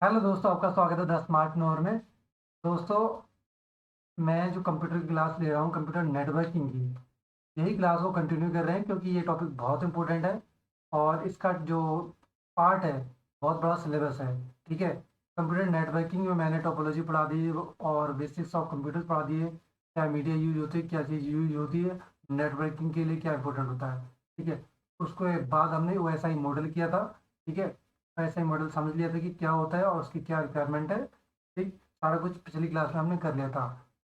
Hello दोस्तों, आपका स्वागत है द स्मार्ट नोर में। दोस्तों, मैं जो कंप्यूटर की क्लास ले रहा हूँ कंप्यूटर नेटवर्किंग की, यही क्लास को कंटिन्यू कर रहे हैं क्योंकि ये टॉपिक बहुत इंपॉर्टेंट है और इसका जो पार्ट है बहुत बड़ा सिलेबस है। ठीक है। कंप्यूटर नेटवर्किंग में मैंने टोपोलॉजी पढ़ा दी और बेसिक्स ऑफ कंप्यूटर पढ़ा दिए, क्या मीडिया यूज होती है, क्या चीज़ यूज होती है, नेटवर्किंग के लिए क्या इंपॉर्टेंट होता है। ठीक है। उसके बाद हमने ओ एस आई मॉडल किया था। ठीक है। ओ एस आई मॉडल समझ लिया था कि क्या होता है और उसकी क्या रिक्वायरमेंट है। ठीक। सारा कुछ पिछली क्लास में हमने कर लिया था।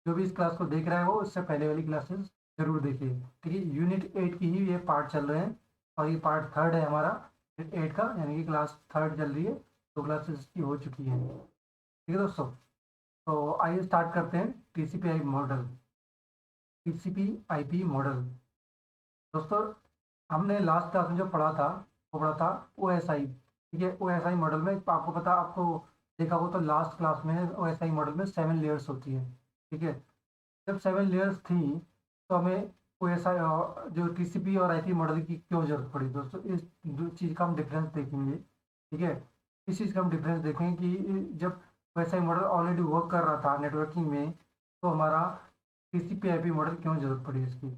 जो भी इस क्लास को देख रहा है वो इससे पहले वाली क्लासेस जरूर देखिए। ठीक है। यूनिट 8 की ही ये पार्ट चल रहे हैं और ये पार्ट थर्ड है हमारा यूनिट 8 का, यानी कि क्लास थर्ड चल रही है। दो क्लासेस की हो चुकी हैं। ठीक है दोस्तों। तो आइए स्टार्ट करते हैं TCP I model. TCP IP model. दोस्तों, हमने लास्ट क्लास में जो पढ़ा था वो पढ़ा था ओ एस आई। ठीक है। ओ एस आई मॉडल में आपको पता, आपको देखा हो तो लास्ट क्लास में ओ एस आई मॉडल में 7 लेयर्स होती है। ठीक है। जब 7 लेयर्स थी तो हमें ओ एस आई जो टीसीपी और आईपी मॉडल की क्यों जरूरत पड़ी दोस्तों, इस दो चीज़ का हम डिफरेंस देखेंगे। ठीक है। इस चीज़ का हम डिफरेंस देखेंगे कि जब O S I model already work कर रहा था नेटवर्किंग में, तो हमारा टीसीपी आईपी मॉडल क्यों जरूरत पड़ी इसकी।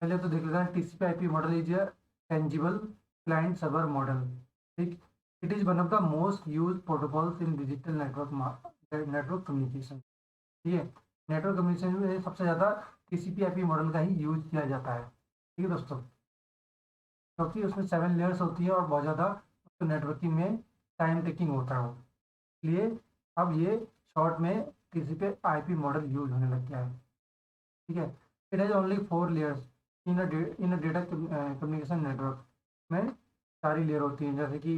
पहले तो देख लेते हैं TCP IP model is a tangible client server model. ठीक। It is one of the most used protocols in digital network communication. ठीक है। नेटवर्क कम्युनिकेशन में सबसे ज़्यादा टीसीपी आईपी मॉडल का ही यूज किया जाता है। ठीक है दोस्तों। क्योंकि उसमें 7 लेयर्स होती है और बहुत ज़्यादा उसको नेटवर्किंग में टाइम टेकिंग होता है वो, इसलिए अब ये शॉर्ट में टीसीपी आईपी मॉडल यूज होने लग गया है। ठीक है। It has only 4 layers in a data communication network में। सारी लेयर होती हैं, जैसे कि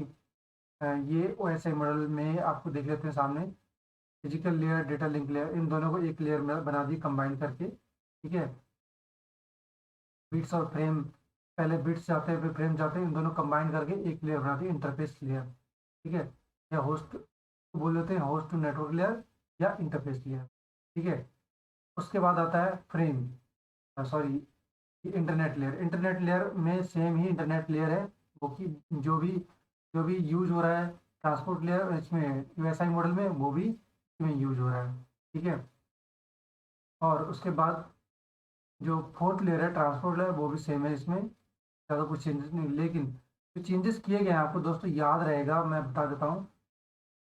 ये ओ एस आई मॉडल में आपको देख लेते हैं सामने। Physical layer, data link layer, इन दोनों को एक लेयर में बना दी कंबाइन करके। ठीक है। बिट्स और फ्रेम, पहले बिट्स जाते हैं फिर फ्रेम जाते हैं, इन दोनों कंबाइन करके एक लेयर बना दी, इंटरफेस लेयर। ठीक है। या होस्ट बोल देते हैं, होस्ट टू नेटवर्क लेयर या इंटरफेस लेयर। ठीक है। उसके बाद आता है frame, sorry, internet layer. Internet layer में सेम ही इंटरनेट लेयर है वो कि जो भी जो भी यूज हो रहा है ट्रांसपोर्ट लेयर इसमें यूएसआई मॉडल में वो भी इसमें यूज हो रहा है। ठीक है। और उसके बाद जो फोर्थ लेयर है ट्रांसपोर्ट लेयर वो भी सेम है, इसमें ज़्यादा कुछ चेंजेस नहीं, लेकिन जो चेंजेस किए गए हैं आपको दोस्तों याद रहेगा, मैं बता देता हूँ।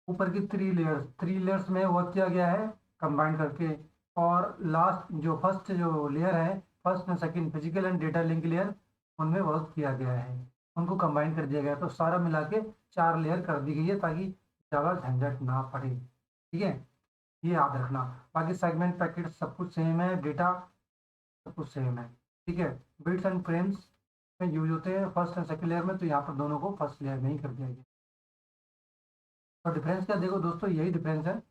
ऊपर की 3 लेयर्स में वर्क किया गया है कंबाइन करके, और लास्ट जो फर्स्ट जो लेयर है, first and second physical and data link layer, उनमें वर्क किया गया है, उनको कंबाइन कर दिया गया है। तो सारा मिला के 4 लेयर कर दी गई है ताकि ज़्यादा झंझट ना पड़े। ठीक है। ये याद रखना। बाकी सेगमेंट पैकेट सब कुछ सेम है, डेटा सब कुछ सेम है। ठीक है। बिट्स एंड फ्रेम्स में यूज होते हैं फर्स्ट एंड सेकंड लेयर में, तो यहाँ पर दोनों को फर्स्ट लेयर में ही कर दिया गया। तो डिफरेंस क्या देखो दोस्तों, यही डिफरेंस है।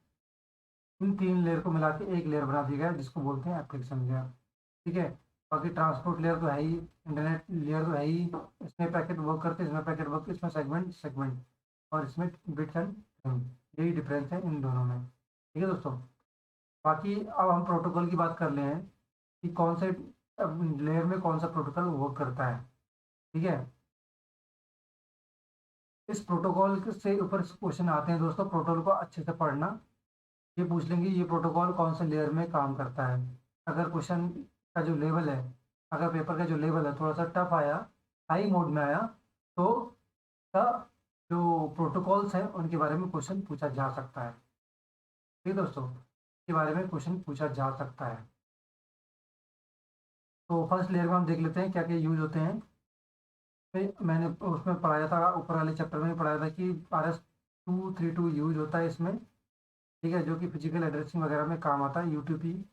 इन 3 लेयर को मिला के एक लेयर बना दिया गया है जिसको बोलते हैं एप्लीकेशन लेयर। ठीक है। बाकी ट्रांसपोर्ट लेयर तो है ही, इंटरनेट लेयर तो है ही, इसमें पैकेट वर्क करते हैं, इसमें पैकेट वर्क, इसमें सेगमेंट सेगमेंट, और इसमें बिट्स एंड फ्रेम। यही डिफरेंस है इन दोनों में। ठीक है दोस्तों। बाकी अब हम प्रोटोकॉल की बात कर ले हैं कि कौन से लेयर में कौन सा प्रोटोकॉल वर्क करता है। ठीक है। इस प्रोटोकॉल से ऊपर क्वेश्चन आते हैं दोस्तों, प्रोटोकॉल को अच्छे से पढ़ना। ये पूछ लेंगे ये प्रोटोकॉल कौन से लेयर में काम करता है। अगर क्वेश्चन का जो लेवल है, अगर पेपर का जो लेवल है थोड़ा सा टफ आया, हाई मोड में आया, तो का जो प्रोटोकॉल्स हैं उनके बारे में क्वेश्चन पूछा जा सकता है। ठीक है दोस्तों, के बारे में क्वेश्चन पूछा जा सकता है। तो फर्स्ट लेयर में हम देख लेते हैं क्या क्या यूज होते हैं। फिर मैंने उसमें पढ़ाया था, ऊपर वाले चैप्टर में पढ़ाया था कि RS-232 यूज होता है इसमें। ठीक है। जो कि फिजिकल एड्रेसिंग वगैरह में काम आता है। यूटीपी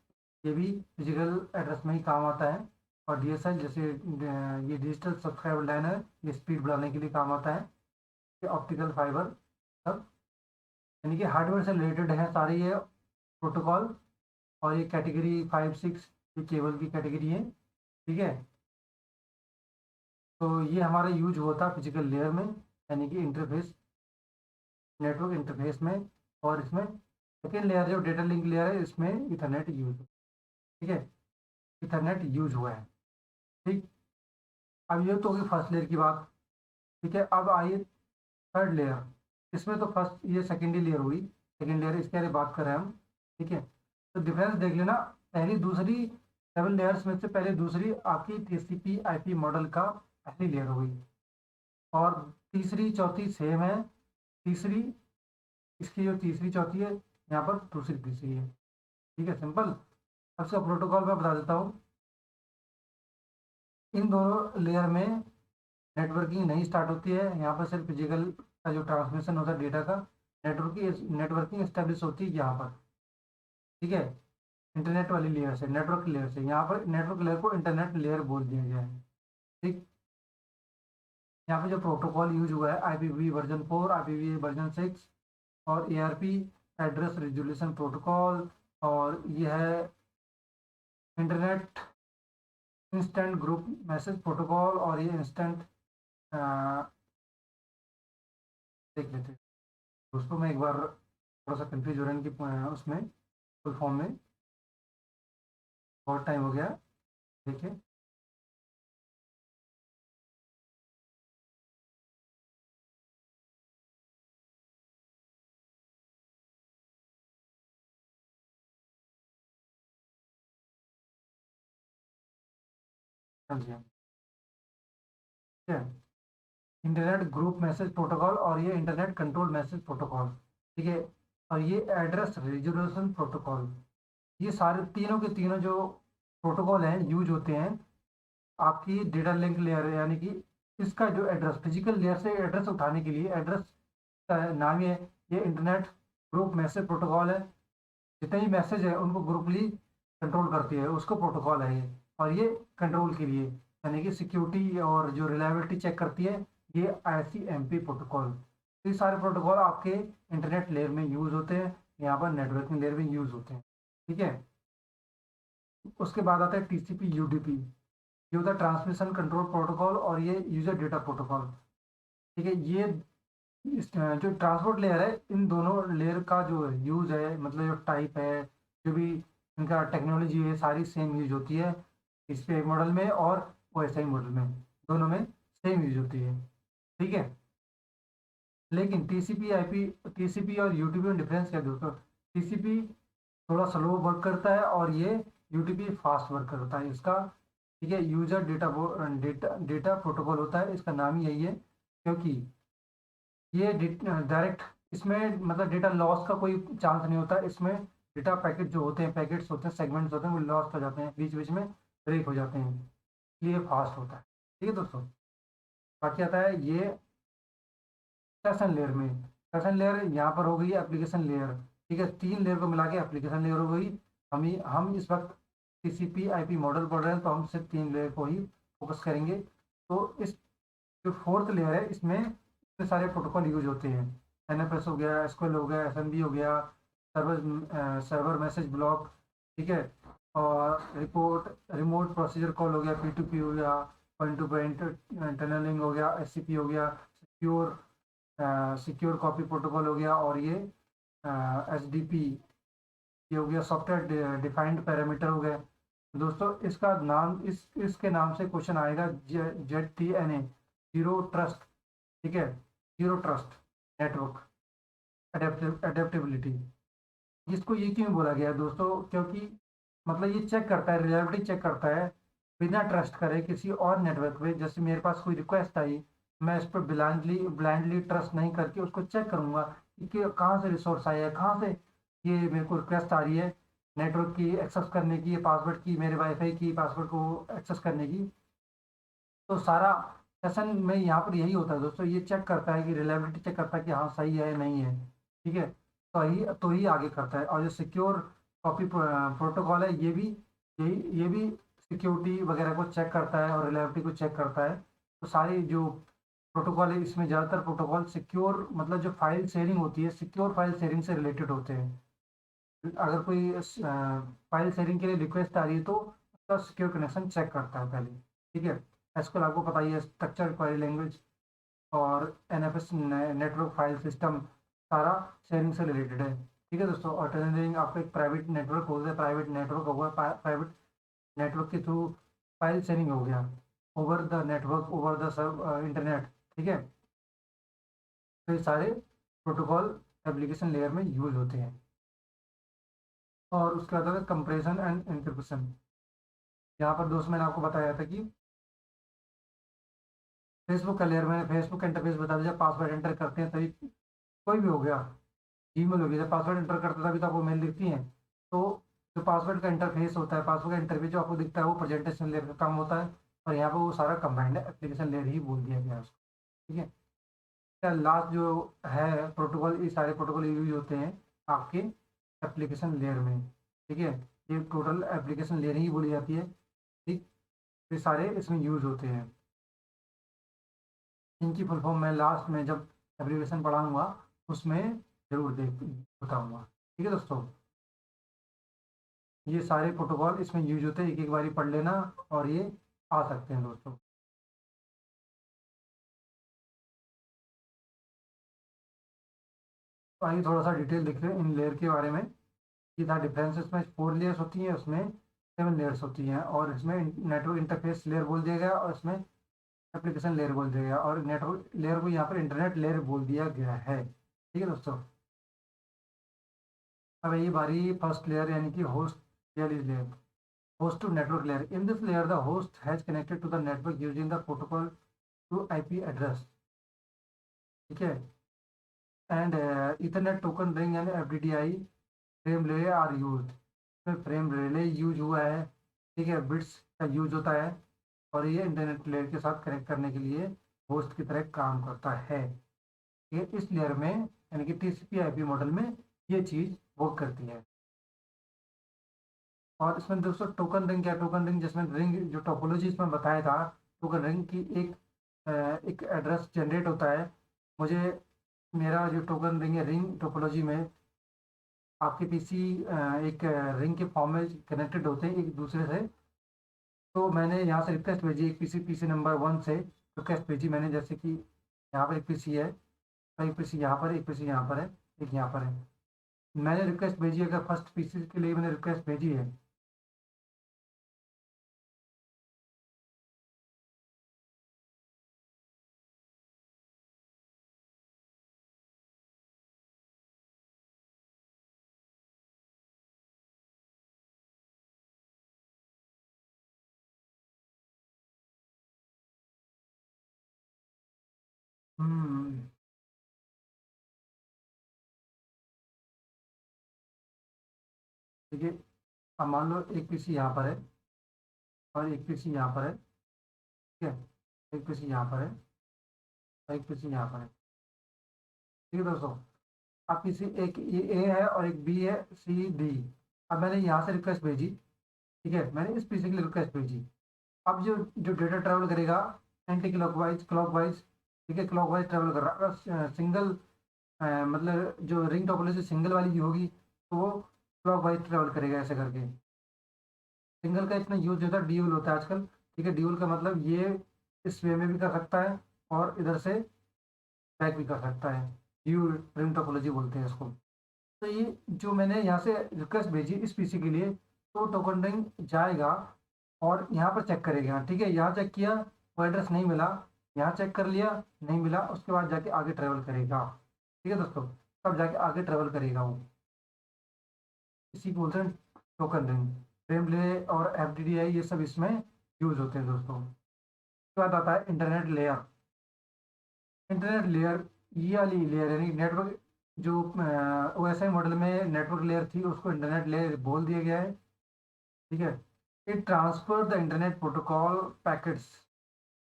ये भी फिजिकल एड्रेस में ही काम आता है। और डीएसएल जैसे ये डिजिटल सब्सक्राइबर लाइन है, ये स्पीड बढ़ाने के लिए काम आता है। ये ऑप्टिकल फाइबर सब, यानी कि हार्डवेयर से रिलेटेड है सारे ये प्रोटोकॉल। और ये कैटेगरी 5 6 ये केबल की कैटेगरी है। ठीक है। तो ये हमारा यूज हुआ था फिजिकल लेयर में, यानी कि इंटरफेस, नेटवर्क इंटरफेस में। और इसमें सेकेंड लेयर जो डेटा लिंक लेयर है इसमें इथरनेट यूज। ठीक है। इथरनेट यूज हुआ है। ठीक। अब ये तो होगी फर्स्ट लेयर की बात। ठीक है। अब आइए थर्ड लेयर। इसमें तो फर्स्ट ये सेकेंडरी लेयर हुई, सेकेंड लेयर इसके बारे में बात कर रहे हैं हम, ठीक है। तो डिफरेंस देख लेना, पहली दूसरी 7 लेयर्स में से पहले दूसरी आपकी टीसीपी आईपी मॉडल का पहली लेयर हो गई, और तीसरी चौथी सेम है, तीसरी इसकी जो तीसरी चौथी है यहाँ पर दूसरी तीसरी है, ठीक है, सिंपल। अब इसका प्रोटोकॉल मैं बता देता हूँ। इन दोनों लेयर में नेटवर्किंग नहीं स्टार्ट होती है, यहाँ पर सिर्फ फिजिकल का जो ट्रांसमिशन होता है डेटा का, नेटवर्किंग एस्टेब्लिश होती है यहाँ पर, ठीक है, इंटरनेट वाली लेयर से, नेटवर्क लेयर से। यहाँ पर नेटवर्क लेयर को इंटरनेट लेयर बोल दिया गया है, ठीक। यहाँ पे जो प्रोटोकॉल यूज हुआ है IPv वर्जन 4, IPv वर्जन 6 और ARP एड्रेस रिजोल्यूशन प्रोटोकॉल, और ये है internet instant group message protocol, और ये इंस्टेंट देख लेते हैं दोस्तों। मैं एक बार थोड़ा सा कंफ्यूज हो रहा है कि उसमें फुल फॉर्म में, बहुत टाइम हो गया, देखिए, समझिए, ठीक है। इंटरनेट ग्रुप मैसेज प्रोटोकॉल, और ये इंटरनेट कंट्रोल मैसेज प्रोटोकॉल, ठीक है, और ये एड्रेस रिजोल्यूशन प्रोटोकॉल। ये सारे तीनों के तीनों जो प्रोटोकॉल हैं यूज होते हैं आपकी डेटा लिंक लेयर, यानी कि इसका जो एड्रेस फिजिकल लेयर से एड्रेस उठाने के लिए, एड्रेस का नाम ही है, ये इंटरनेट ग्रुप मैसेज प्रोटोकॉल है। जितने भी मैसेज है उनको ग्रुपली कंट्रोल करती है, उसको प्रोटोकॉल है ये। और ये कंट्रोल के लिए, यानी कि सिक्योरिटी और जो रिलायबिलिटी चेक करती है, ये ICMP प्रोटोकॉल। तो ये सारे प्रोटोकॉल आपके इंटरनेट लेयर में यूज होते हैं, यहाँ पर नेटवर्किंग लेयर में यूज होते हैं, ठीक है। उसके बाद आता है TCP/UDP, ये होता है ट्रांसमिशन कंट्रोल प्रोटोकॉल, और ये यूजर डेटा प्रोटोकॉल, ठीक है। ये जो ट्रांसपोर्ट लेयर है, इन दोनों लेयर का जो यूज है, मतलब जो टाइप है, जो भी इनका टेक्नोलॉजी है, सारी सेम यूज होती है इस पे मॉडल में और OSI मॉडल में, दोनों में सेम यूज होती है, ठीक है। लेकिन TCP और UDP में डिफरेंस क्या है दोस्तों? TCP थोड़ा स्लो वर्क करता है, और ये UDP फास्ट वर्क करता है इसका, ठीक है। यूजर डेटा प्रोटोकॉल होता है, इसका नाम ही यही है, क्योंकि ये डायरेक्ट इसमें मतलब डेटा लॉस का कोई चांस नहीं होता इसमें। डेटा पैकेट जो होते हैं, पैकेट्स होते हैं, सेगमेंट्स होते हैं, वो लॉस्ट हो जाते हैं, बीच बीच में ब्रेक हो जाते हैं, इसलिए फास्ट होता है, ठीक है दोस्तों। बाकी आता है ये सेशन लेयर में। सेशन लेयर यहाँ पर हो गई एप्लीकेशन लेयर, ठीक है, तीन लेयर को मिला के एप्लीकेशन लेयर हो गई। हम इस वक्त TCP IP मॉडल पढ़ रहे हैं, तो हम सिर्फ तीन लेयर को ही फोकस करेंगे। तो इस जो फोर्थ लेयर है, इसमें इतने सारे प्रोटोकॉल यूज होते हैं। NFS हो गया, SQL हो गया, SMB हो गया, सर्वर मैसेज ब्लॉक, ठीक है, और रिमोट प्रोसीजर कॉल हो गया, P2P हो गया, पॉइंट टू पॉइंट टनलिंग हो गया, SCP हो गया, सिक्योर कॉपी प्रोटोकॉल हो गया, और ये SDP ये हो गया, सॉफ्टवेयर डिफाइंड पैरामीटर हो गए दोस्तों। इसका नाम इसके नाम से क्वेश्चन आएगा, ZTNA, जीरो ट्रस्ट, ठीक है, जीरो ट्रस्ट नेटवर्क अडेप्टेबिलिटी। इसको ये क्यों बोला गया है दोस्तों? क्योंकि मतलब ये चेक करता है, रिलायबिलिटी चेक करता है, बिना ट्रस्ट करे किसी और नेटवर्क पे। जैसे मेरे पास कोई रिक्वेस्ट आई, मैं इस पर ब्लाइंडली ट्रस्ट नहीं करके उसको चेक करूंगा कि कहाँ से रिसोर्स आया है, कहाँ से ये मेरे को रिक्वेस्ट आ रही है नेटवर्क की एक्सेस करने की, पासवर्ड की, मेरे वाईफाई की पासवर्ड को एक्सेस करने की। तो सारा सेशन में यहाँ पर यही होता है दोस्तों, ये चेक करता है कि रिलायबिलिटी चेक करता है कि हाँ सही है नहीं है, ठीक है, तो ही आगे करता है। और जो सिक्योर कॉपी प्रोटोकॉल है, ये भी सिक्योरिटी वगैरह को चेक करता है और रिलायबिलिटी को चेक करता है। तो सारी जो प्रोटोकॉल है, इसमें ज़्यादातर प्रोटोकॉल सिक्योर, मतलब जो फाइल शेयरिंग होती है, सिक्योर फाइल शेयरिंग से रिलेटेड होते हैं। अगर कोई फाइल शेयरिंग के लिए रिक्वेस्ट आ रही है, तो उसका सिक्योर कनेक्शन चेक करता है पहले, ठीक है। एसक्यूएल आपको पता ही है, स्ट्रक्चर क्वेरी लैंग्वेज, और NFS नेटवर्क फाइल सिस्टम, सारा शेयरिंग से रिलेटेड है, ठीक है दोस्तों। और टनलिंग आपका एक प्राइवेट नेटवर्क हो गया, प्राइवेट नेटवर्क होगा, प्राइवेट नेटवर्क के थ्रू फाइल शेयरिंग हो गया, over the network, over the internet, ठीक है। तो ये सारे प्रोटोकॉल एप्लीकेशन लेयर में यूज होते हैं। और उसके बाद है कंप्रेशन एंड एन्क्रिप्शन। यहाँ पर दोस्त मैंने आपको बताया था कि फेसबुक का लेयर, मैंने फेसबुक इंटरफेस बता दिया, पासवर्ड एंटर करते हैं तभी, कोई भी हो गया, ईमेल हो गया, जब पासवर्ड एंटर करते हैं तभी तो आपको मेल दिखती है। तो जो पासवर्ड का इंटरफेस होता है, पासवर्ड का इंटरफेस जो आपको दिखता है वो प्रेजेंटेशन लेयर का काम होता है। और यहाँ पर वो सारा कंबाइंड एप्लीकेशन लेयर ही बोल दिया गया है उसको। ठीक है। क्या लास्ट जो है प्रोटोकॉल, ये सारे प्रोटोकॉल यूज होते हैं आपके एप्लीकेशन लेयर में। ठीक है। ये टोटल एप्लीकेशन लेयर ही बोली जाती है। ठीक। ये सारे इसमें यूज होते हैं। इनकी फुल फॉर्म मैं लास्ट में जब एप्लीकेशन पढ़ाऊंगा उसमें जरूर देख बताऊंगा। ठीक है दोस्तों। ये सारे प्रोटोकॉल इसमें यूज होते हैं, एक एक बारी पढ़ लेना और ये आ सकते हैं दोस्तों। तो आइए थोड़ा सा डिटेल देख लें इन लेयर के बारे में। ये था डिफरेंस, इसमें 4 लेयर्स होती हैं, उसमें 7 लेयर्स होती हैं। और इसमें नेटवर्क इंटरफेस लेयर बोल दिया गया और इसमें एप्लीकेशन लेयर बोल दिया गया, और नेटवर्क लेयर को यहाँ पर इंटरनेट लेयर बोल दिया गया है। ठीक है दोस्तों। अब ये बारी फर्स्ट लेयर यानी कि host layer, host to network layer. In this layer, the host has connected to the network using the protocol to IP address. ठीक है। And Ethernet token ring and FDDI frame relay are used. इसमें frame relay use हुआ है। ठीक है। Bits का use होता है और ये इंटरनेट लेयर के साथ कनेक्ट करने के लिए होस्ट की तरह काम करता है। ये इस लेयर में यानी कि टीसीपी आईपी मॉडल में ये चीज वर्क करती है। और इसमें दोस्तों टोकन रिंग क्या, टोकन रिंग जिसमें रिंग जो टोपोलॉजी इसमें बताया था, टोकन रिंग की एक एड्रेस जनरेट होता है। मुझे मेरा जो टोकन रिंग है, रिंग टोपोलॉजी में आपके पीसी एक रिंग के फॉर्म में कनेक्टेड होते हैं एक दूसरे से। तो मैंने यहाँ से रिक्वेस्ट भेजी, एक पीसी नंबर 1 से रिक्वेस्ट भेजी मैंने, जैसे कि यहाँ पर एक पीसी है, तो एक पीसी यहाँ पर, एक पीसी यहाँ पर है, एक यहाँ पर है। मैंने रिक्वेस्ट भेजी, अगर फर्स्ट पीसी के लिए मैंने रिक्वेस्ट भेजी है। हम्म। ठीक है। अब मान लो एक पीसी यहाँ पर है और एक पीसी यहाँ पर है। ठीक है। एक पीसी यहाँ पर है और एक पीसी यहाँ पर है। ठीक है दोस्तों। अब पीसी एक ये ए है और एक बी है, सी डी। अब मैंने यहाँ से रिक्वेस्ट भेजी। ठीक है। मैंने इस पीसी के लिए रिक्वेस्ट भेजी। अब जो जो डेटा ट्रेवल करेगा एंटी क्लॉकवाइज। ठीक है। क्लॉकवाइज ट्रेवल कर रहा है। अगर सिंगल मतलब जो रिंग टोपोलॉजी सिंगल वाली की होगी तो वो क्लॉकवाइज ट्रेवल करेगा ऐसे करके। सिंगल का इतना यूज होता है, ड्यूल होता है आजकल। ठीक है। ड्यूल का मतलब ये इस वे में भी कर सकता है और इधर से बैक भी कर सकता है। ड्यूल रिंग टोपोलॉजी बोलते हैं इसको। तो ये जो मैंने यहाँ से रिक्वेस्ट भेजी इस पीसी के लिए, तो टोकन रिंग जाएगा और यहाँ पर चेक करेगा। ठीक है। यहाँ चेक किया, वो एड्रेस नहीं मिला, यहाँ चेक कर लिया, नहीं मिला, उसके बाद जाके आगे ट्रेवल करेगा। ठीक है दोस्तों। तब जाके आगे ट्रेवल करेगा वो। इसी को बोलते हैं टोकन रिंग। फ्रेम रिले और एफडीडीआई ये सब इसमें यूज होते हैं दोस्तों। उसके बाद आता है इंटरनेट लेयर। इंटरनेट लेयर, ये वाली लेयर यानी नेटवर्क जो ओएसआई मॉडल में नेटवर्क लेयर थी उसको इंटरनेट लेयर बोल दिया गया है। ठीक है। It transfer the internet protocol packets.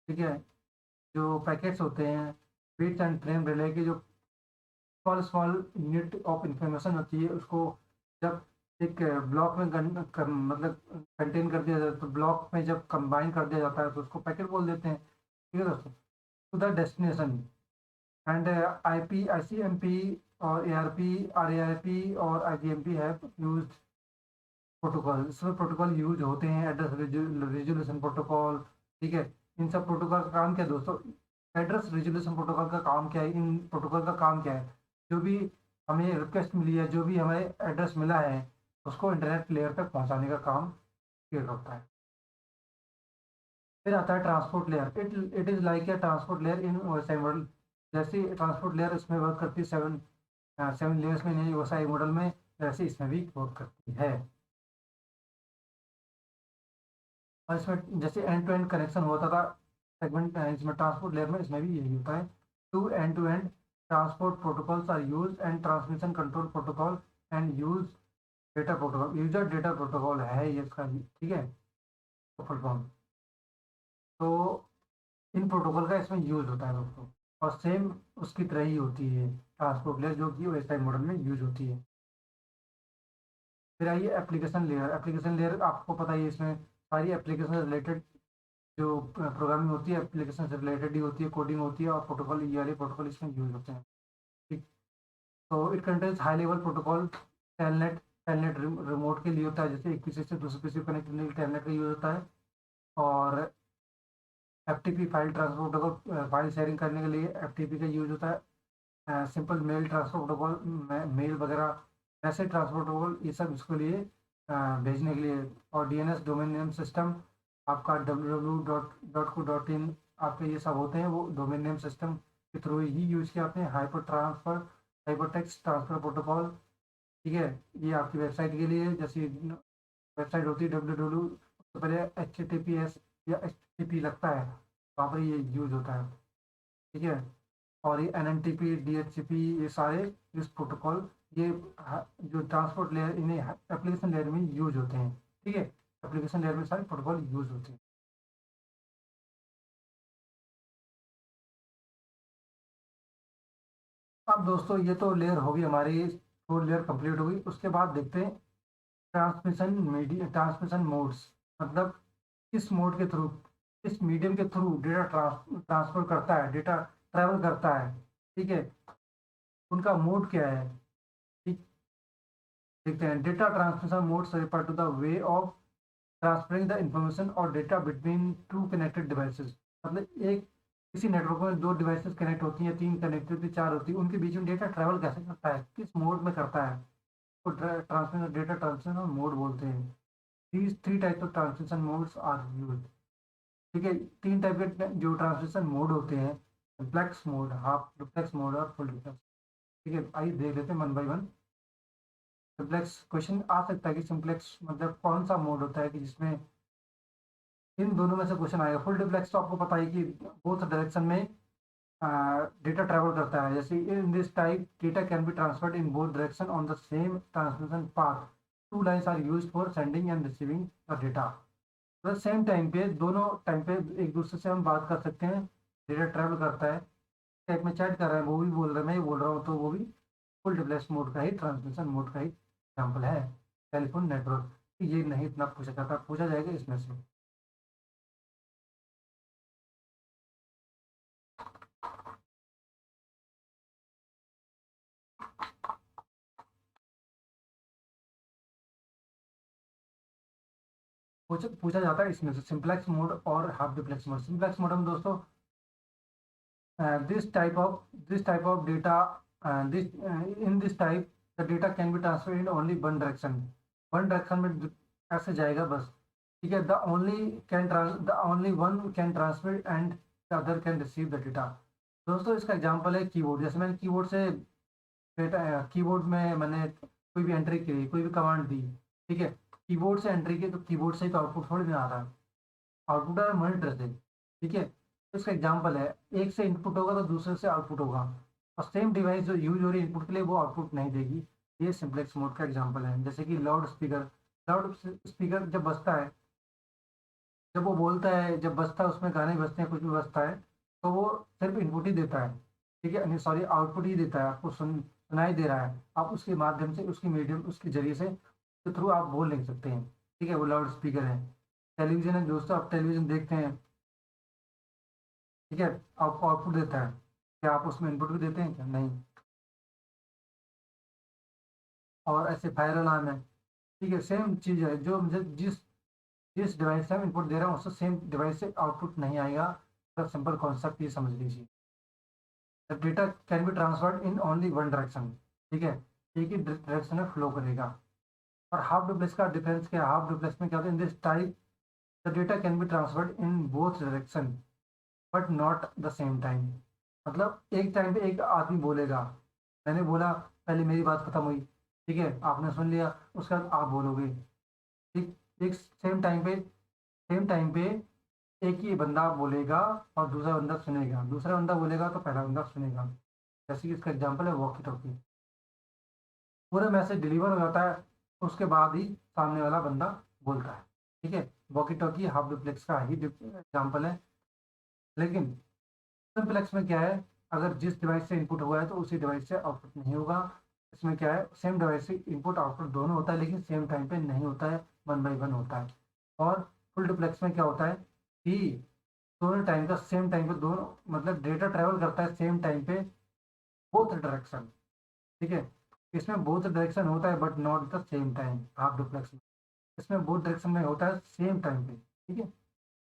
ठीक है। जो पैकेट्स होते हैं, बिट्स एंड फ्रेम रिले के जो small small unit of information होती है, उसको जब एक ब्लॉक में मतलब कंटेन कर दिया जाता है, तो ब्लॉक में जब कंबाइन कर दिया जाता है तो उसको पैकेट बोल देते हैं। ठीक है दोस्तों। To the destination and IP ICMP और एआरपी आरएआरपी और आईजीएमपी हैव यूज्ड प्रोटोकॉल। इसमें प्रोटोकॉल यूज होते हैं, एड्रेस रिजोल्यूशन प्रोटोकॉल। ठीक है। इन सब प्रोटोकॉल का काम क्या है दोस्तों, एड्रेस रिजोल्यूशन प्रोटोकॉल का काम क्या है, इन प्रोटोकॉल का काम क्या है, जो भी हमें रिक्वेस्ट मिली है, जो भी हमें एड्रेस मिला है, उसको इंटरनेट लेयर तक पहुंचाने का काम किया करता है। फिर आता है transport layer. It is like a transport layer in OSI model. जैसे ट्रांसपोर्ट लेयर इसमें वर्क करती है 7 लेयर्स में, नहीं OSI मॉडल में, वैसे इसमें भी वर्क करती है। और इसमें जैसे एंड टू एंड कनेक्शन होता था सेगमेंट, इसमें ट्रांसपोर्ट लेयर में इसमें भी यही होता है। To end transport protocols are use and transmission control protocol and use data protocol, user data protocol है ये इसका, ठीक है, फुल फॉर्म। तो इन प्रोटोकॉल का इसमें यूज होता है दोस्तों, और सेम उसकी तरह ही होती है ट्रांसपोर्ट लेयर जो कि OSI मॉडल में यूज होती है। फिर आइए एप्लीकेशन लेयर। एप्लीकेशन लेयर आपको पता ही है, इसमें सारी एप्लीकेशन रिलेटेड जो प्रोग्रामिंग होती है एप्लीकेशन से रिलेटेड ही होती है, कोडिंग होती है, और प्रोटोकॉल, ये वाले प्रोटोकॉल इसमें यूज होते हैं। ठीक। तो it contains high level protocol. Telnet, telnet remote के लिए होता है, जैसे एक पीसी से दूसरे पीसी को कनेक्ट करने के लिए टेलनेट का यूज होता है। और FTP file transfer protocol, file sharing करने के लिए FTP का यूज होता है। Simple mail transfer protocol, mail वगैरह, मैसेज ट्रांसफर प्रोटोकॉल, ये सब इसके लिए भेजने के लिए। और DNS डोमेन नेम सिस्टम, आपका www.co.in, आपके ये सब होते हैं, वो डोमेन नेम सिस्टम के थ्रू ही यूज किए जाते हैं। हाइपर टेक्स्ट ट्रांसफर प्रोटोकॉल, ठीक है, ये आपकी वेबसाइट के लिए, जैसे वेबसाइट होती है www, तो पहले HTTPS या HTTP लगता है, वहाँ पर ये यूज होता है, ठीक है। और ये NNTP, DHCP, ये सारे इस प्रोटोकॉल, ये जो ट्रांसपोर्ट लेयर, इन्हें एप्लीकेशन लेयर में यूज होते हैं, ठीक है। एप्लीकेशन लेयर में सारे प्रोटोकॉल यूज होते हैं। अब दोस्तों ये तो लेयर होगी हमारी, 4 लेयर कंप्लीट होगी। उसके बाद देखते हैं ट्रांसमिशन मोड्स, मतलब किस मोड के थ्रू, किस मीडियम के थ्रू डेटा ट्रांसफर करता है, डेटा ट्रैवल करता है, ठीक है, उनका मोड क्या है। ठीक, देखते हैं। Data transmission modes refer to the way of transferring the information और data between two connected devices. मतलब एक किसी नेटवर्क में दो डिवाइसेस कनेक्ट होती हैं, तीन कनेक्ट होती है, चार होती है, उनके बीच में डेटा ट्रैवल कैसे करता है, किस मोड में करता है, तो ट्रांसमिशन, डेटा ट्रांसमिशन मोड बोलते हैं। these 3 types of transmission modes are used, ठीक है। 3 टाइप के जो ट्रांसमिशन मोड होते हैं, simplex mode, half duplex mode और फुल डुप्लेक्स, ठीक है। आइए देख लेते हैं one by one. Simplex, question आ सकता है कि सिंप्लेक्स मतलब कौन सा मोड होता है कि जिसमें इन दोनों में से क्वेश्चन आएगा। फुल डुप्लेक्स तो आपको पता है कि बोथ डायरेक्शन में डेटा ट्रैवल करता है, जैसे in this type data can be transferred in both direction on the same transmission path, two lines are used for sending and receiving the data. तो सेम टाइम पे, दोनों time पे एक दूसरे से हम बात कर सकते हैं, डेटा ट्रैवल करता है, टाइप में चैट कर रहे हैं, वो भी बोल रहे हैं, मैं भी बोल रहा हूँ, तो वो भी फुल डुप्लेक्स मोड का ही, ट्रांसमिशन मोड का ही एग्जाम्पल है। टेलीफोन नेटवर्क, ये नहीं इतना पूछा जाता, पूछा जाएगा इसमें से। पूछा जाता है इसमें से सिंप्लेक्स मोड और half duplex mode. Simplex mode में दोस्तों, this type of data, this in this type the data can be transferred in only one direction में ऐसे जाएगा बस, ठीक है। the only one can transfer and the other can receive the data। दोस्तों इसका एग्जांपल है कीबोर्ड। जैसे मैंने कीबोर्ड से डेटा, कीबोर्ड में मैंने कोई भी एंट्री की, कोई भी कमांड दी, ठीक है, कीबोर्ड से एंट्री की, तो कीबोर्ड से ही तो आउटपुट थोड़ी ना आ रहा है, आउटपुट आ रहा है मॉनिटर से, ठीक है। तो इसका एग्जांपल है, एक से इनपुट होगा तो दूसरे से आउटपुट होगा, और सेम डिवाइस जो यूज हो रही है इनपुट के लिए वो आउटपुट नहीं देगी। ये सिंप्लेक्स मोड का एग्जांपल है। जैसे कि लाउड स्पीकर जब बजता है, जब वो बोलता है, जब बजता है, उसमें गाने बजते हैं, कुछ भी बजता है, तो वो सिर्फ इनपुट ही देता है, ठीक है, सॉरी आउटपुट ही देता है, आपको सुनाई दे रहा है, आप उसके माध्यम से, उसकी मीडियम, उसके जरिए से, के थ्रू आप बोल नहीं सकते हैं, ठीक है, वो लाउड स्पीकर है। टेलीविजन है दोस्तों, आप टेलीविजन देखते हैं, ठीक है, आपको आउटपुट देता है, क्या आप उसमें इनपुट भी देते हैं क्या? नहीं। और ऐसे फायर अलार्म है, ठीक है, सेम चीज़ है, जो मुझे जिस जिस डिवाइस से हम इनपुट दे रहे हैं उससे सेम डिवाइस से आउटपुट नहीं आएगा। तो सिंपल कॉन्सेप्ट ये समझ लीजिए, the data can be transferred in only one direction, ठीक है, एक ही डायरेक्शन में फ्लो करेगा। और हाफ डुप्लेक्स का डिफरेंस क्या है? हाफ डुप्लेक्स में क्या होता है, इन this type the data can be transferred in both direction but not the same time. मतलब एक टाइम पे एक आदमी बोलेगा, मैंने बोला, पहले मेरी बात खत्म हुई, ठीक है, आपने सुन लिया, उसके बाद आप बोलोगे, ठीक। एक सेम टाइम पे एक ही बंदा बोलेगा और दूसरा बंदा सुनेगा, दूसरा बंदा बोलेगा तो पहला बंदा सुनेगा। जैसे कि इसका एग्जांपल है वॉकी टॉकी। पूरा मैसेज डिलीवर हो जाता है, उसके बाद ही सामने वाला बंदा बोलता है, ठीक है। वॉकी टॉकी हाफ डुप्लेक्स का ही एग्जाम्पल है। लेकिन सिंपलेक्स में क्या है, अगर जिस डिवाइस से इनपुट हुआ है तो उसी डिवाइस से आउटपुट नहीं होगा। इसमें क्या है, सेम डिवाइस से इनपुट आउटपुट दोनों होता है, लेकिन सेम टाइम पे नहीं होता है, 1 बाई 1 होता है। और फुल डुप्लेक्स में क्या होता है कि दोनों टाइम का सेम टाइम पे दोनों, मतलब डेटा ट्रेवल करता है सेम टाइम पे, बोथ डायरेक्शन, ठीक है। इसमें बोथ डायरेक्शन होता है but not the same time, half duplex में। इसमें बोथ डायरेक्शन में होता है सेम टाइम पे, ठीक है।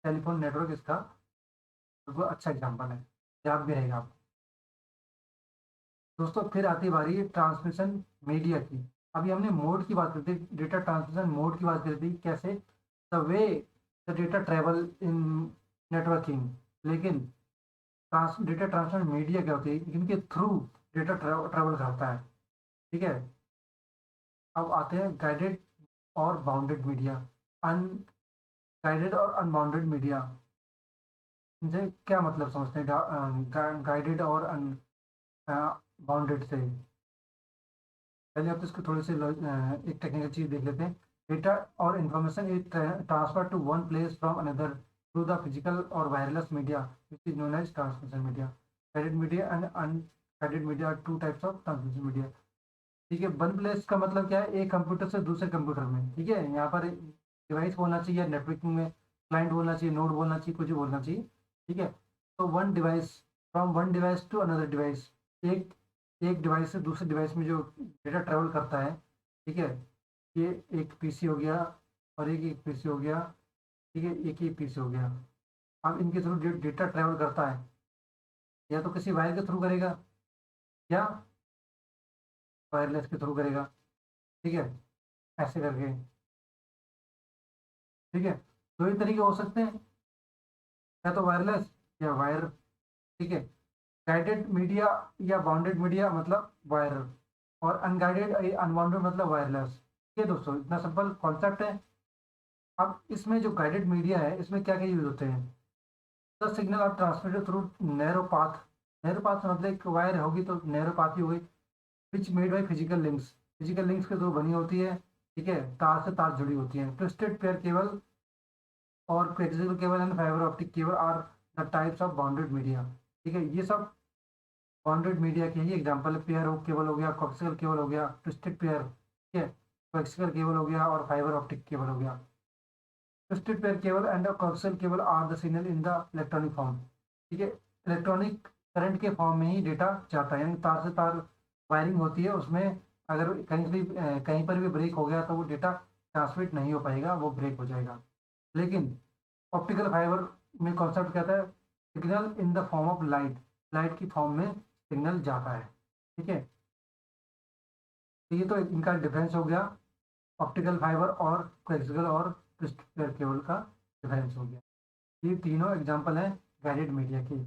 टेलीफोन नेटवर्क इसका बिल्कुल अच्छा एग्जाम्पल है, याद भी रहेगा आपको। दोस्तों फिर आती बारी ट्रांसमिशन मीडिया की। अभी हमने मोड की बात करी थी, डेटा ट्रांसमिशन मोड की बात करी थी, कैसे the way the data travel in networking. लेकिन डेटा ट्रांसमिशन मीडिया क्या होती है, इनके थ्रू डेटा ट्रेवल करता है, ठीक है। अब आते हैं गाइडेड और बाउंडेड मीडिया। अनगाइडेड और अनबाउंडेड मीडिया, इनसे क्या मतलब समझते हैं गाइडेड और बाउंडेड से। पहले आप इसको थोड़ी सी एक टेक्निकल चीज देख लेते हैं। डेटा और information is transfer to one place from another through the physical और wireless media which is known as transmission media. Guided media and unguided media are two types of transmission media, ठीक है। One place का मतलब क्या है, एक computer से दूसरे कंप्यूटर में, ठीक है। यहाँ पर डिवाइस बोलना चाहिए, नेटवर्किंग में क्लाइंट बोलना चाहिए, नोड बोलना चाहिए, कुछ भी बोलना चाहिए, ठीक है। तो one device, from one device to another device, एक एक डिवाइस से दूसरे डिवाइस में जो डेटा ट्रेवल करता है, ठीक है। ये एक पीसी हो गया और एक पीसी हो गया, ठीक है, एक ही पीसी हो गया। अब इनके थ्रू डेटा ट्रेवल करता है, या तो किसी वायर के थ्रू करेगा या वायरलेस के थ्रू करेगा, ठीक है, ऐसे करके, ठीक है। दो ही तरीके हो सकते हैं, या तो वायरलेस या वायर, ठीक है। गाइडेड मीडिया या बाउंडेड मीडिया मतलब वायर, और अनगाइडेड अनबाउंडेड मतलब वायरलेस। ये दोस्तों इतना सिंपल कॉन्सेप्ट है। अब इसमें जो गाइडेड मीडिया है, इसमें क्या क्या यूज होते हैं। The signal are transmitted through narrow path. Narrow path मतलब एक वायर होगी तो नैरो पाथ ही होगी, which made by physical links, physical links के थ्रू बनी होती है, ठीक है, तार से तार जुड़ी होती है। ट्विस्टेड पेयर केबल और coaxial cable and fibre optic cable are the types of bounded media, ठीक है। ये सब बाउंडेड मीडिया के ही एग्जांपल है। पेयर केबल हो गया, कोएक्सियल केबल हो गया, ट्विस्टेड पेयर, ठीक है, कोएक्सियल केबल हो गया और फाइबर ऑप्टिक केबल हो गया। Twisted pair cable and coaxial cable are the signal in the electronic form, ठीक है। इलेक्ट्रॉनिक करंट के फॉर्म में ही डेटा जाता है, यानी तार से तार वायरिंग होती है उसमें। अगर कहीं पर भी ब्रेक हो गया तो वो डेटा ट्रांसमिट नहीं हो पाएगा, वो ब्रेक हो जाएगा। लेकिन ऑप्टिकल फाइबर में कॉन्सेप्ट कहता है signal in the form of light, light की फॉर्म में सिग्नल जाता है, ठीक है। तो ये तो इनका डिफरेंस हो गया, ऑप्टिकल फाइबर और कोएक्सियल और ट्विस्टेड केबल का डिफरेंस हो गया। ये तीनों एग्जांपल हैं गाइडेड मीडिया के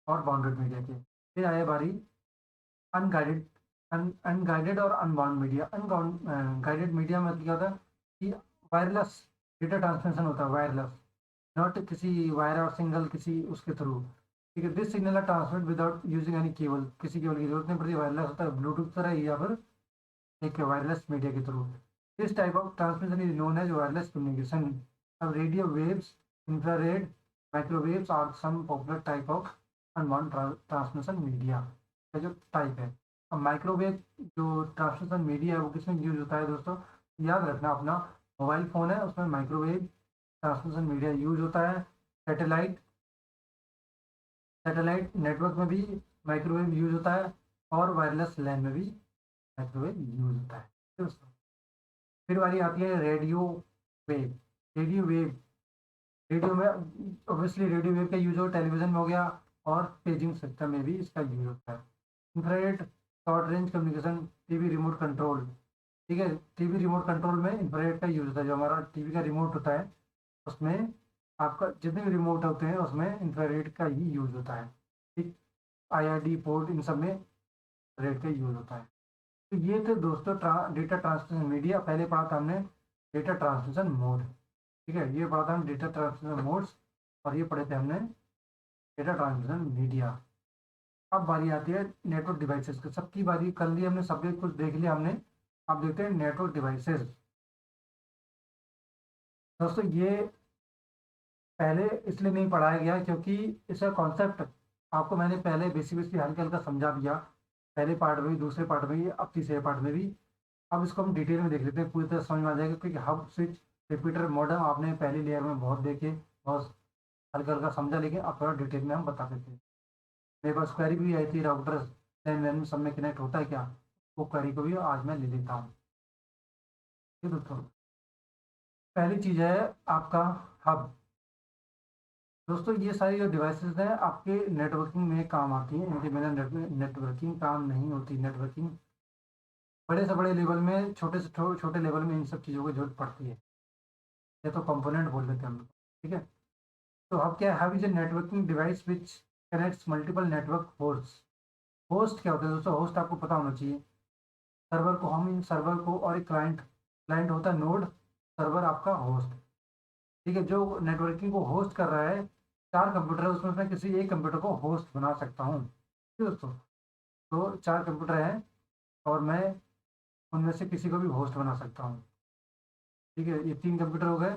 और बाउंडेड मीडिया के। फिर आए बारी अनगाइडेड, अनगाइडेड और अनबाउंड मीडिया। अनगाइडेड मीडिया में क्या होता है कि वायरलेस डेटा ट्रांसमिशन होता है, वायरलेस, नॉट किसी वायर और सिंगल किसी उसके थ्रू, ठीक है। This signal are transmit without using any cable, किसी केबल की जरूरत नहीं पड़ती, वायरलेस होता है, ब्लूटूथ तरह ही, या फिर एक वायरलेस मीडिया के थ्रू। This type of transmission is known as wireless communication. अब radio waves, infrared, microwaves are some popular type of unbound transmission media का जो टाइप है। अब माइक्रोवेव जो ट्रांसमिशन मीडिया है वो किसमें यूज होता है दोस्तों, याद रखना, अपना मोबाइल फ़ोन है उसमें माइक्रोवेव ट्रांसमिशन मीडिया यूज होता है। सैटेलाइट, सैटेलाइट नेटवर्क में भी माइक्रोवेव यूज होता है, और वायरलेस लैन में भी माइक्रोवेव यूज होता है दोस्तों। फिर वाली आती है radio wave. Radio wave, radio में ऑब्वियसली रेडियो वेव का यूज हो, टेलीविजन में हो गया, और पेजिंग सिस्टम में भी इसका यूज होता है। Infrared short range communication, TV remote control, ठीक है। टीवी रिमोट कंट्रोल में इंफ्रारेड का यूज होता है, जो हमारा टीवी का रिमोट होता है उसमें, आपका जितने भी रिमोट होते हैं उसमें इंफ्रारेड का ही यूज होता है, ठीक। IRD पोर्ट, इन सब में रेट का यूज़ होता है। तो ये थे दोस्तों डेटा ट्रांसमिशन मीडिया। पहले पढ़ा था हमने डेटा ट्रांसमिशन मोड, ठीक है, ये पढ़ा था हमने डेटा ट्रांसमिशन मोड्स, और ये पढ़े थे हमने डेटा ट्रांसमिशन मीडिया। अब बारी आती है नेटवर्क डिवाइसेस की। सबकी बारी कर ली हमने, सब कुछ देख लिया हमने। अब देखते हैं नेटवर्क डिवाइसेस। दोस्तों ये पहले इसलिए नहीं पढ़ाया गया क्योंकि इसका कॉन्सेप्ट आपको मैंने पहले बेसिक बेसिक हल्का हल्का समझा दिया, पहले पार्ट में भी, दूसरे पार्ट में भी, अब तीसरे पार्ट में भी। अब इसको हम डिटेल में देख लेते हैं, पूरी तरह समझ में आ जाएगा, क्योंकि हब स्विच रिपीटर मॉडम आपने पहली लेयर में बहुत देखे, बहुत हल्का हल्का समझा, लेकिन अब थोड़ा डिटेल में हम बता देते हैं। मेरे पास क्वेरी भी आई थी, राउटर लैन वैन में सब में कनेक्ट होता है क्या, वो क्वेरी को भी आज मैं ले लेता हूँ। ठीक है दोस्तों, पहली चीज़ है आपका हब। दोस्तों ये सारी जो डिवाइसेस हैं आपके नेटवर्किंग में काम आती हैं, इनके बिना नेटवर्किंग काम नहीं होती। नेटवर्किंग बड़े से बड़े लेवल में, छोटे से छोटे लेवल में इन सब चीज़ों की जरूरत पड़ती है, या तो कंपोनेंट बोल देते हैं हम लोग। ठीक है, तो हब क्या है? Hub is a networking device which connects multiple network host. Host क्या होता है दोस्तों? होस्ट आपको पता होना चाहिए, सर्वर को, हम इन सर्वर को, और एक क्लाइंट, क्लाइंट होता है नोड, सर्वर आपका होस्ट। ठीक है, जो नेटवर्किंग को होस्ट कर रहा है, 4 कंप्यूटर है उसमें मैं किसी एक कंप्यूटर को होस्ट बना सकता हूँ। ठीक है दोस्तों, तो 4 कंप्यूटर हैं और मैं उनमें से किसी को भी होस्ट बना सकता हूँ। ठीक है, ये 3 कंप्यूटर हो गए,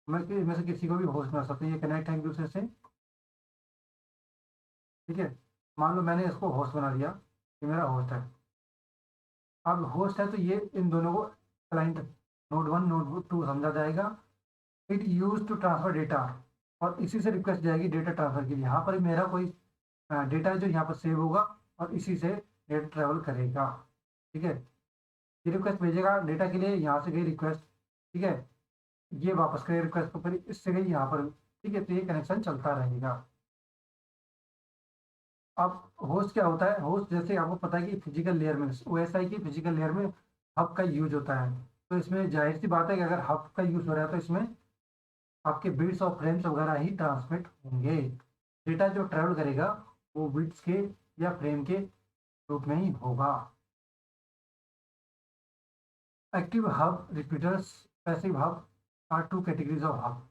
मैं इनमें से किसी को भी होस्ट बना सकता हूँ, ये कनेक्ट है एक दूसरे से। ठीक है, मान लो मैंने इसको होस्ट बना दिया, ये मेरा होस्ट है। अब होस्ट है तो ये इन दोनों को क्लाइंट नोड 1 नोड 2 समझा जाएगा। It use to transfer data, और इसी से रिक्वेस्ट जाएगी डेटा ट्रांसफर के लिए। यहाँ पर मेरा कोई डेटा है जो यहाँ पर सेव होगा, और इसी से डेटा ट्रेवल करेगा। ठीक है, ये रिक्वेस्ट भेजेगा डेटा के लिए, यहाँ से गई रिक्वेस्ट, ठीक है, ये वापस करे रिक्वेस्ट को, फिर इससे गई यहाँ पर। ठीक है, तो ये कनेक्शन चलता रहेगा। अब होस्ट क्या होता है? होस्ट जैसे आपको पता है कि फिजिकल लेयर में, OSI की फिजिकल लेयर में हब का यूज होता है, तो इसमें जाहिर सी बात है कि अगर हब का यूज हो रहा है तो इसमें आपके बिट्स और फ्रेम्स वगैरह ही ट्रांसमिट होंगे। डेटा जो ट्रेवल करेगा वो बिट्स के या फ्रेम के रूप में ही होगा। Active hub repeaters, passive hub are 2 categories of hub.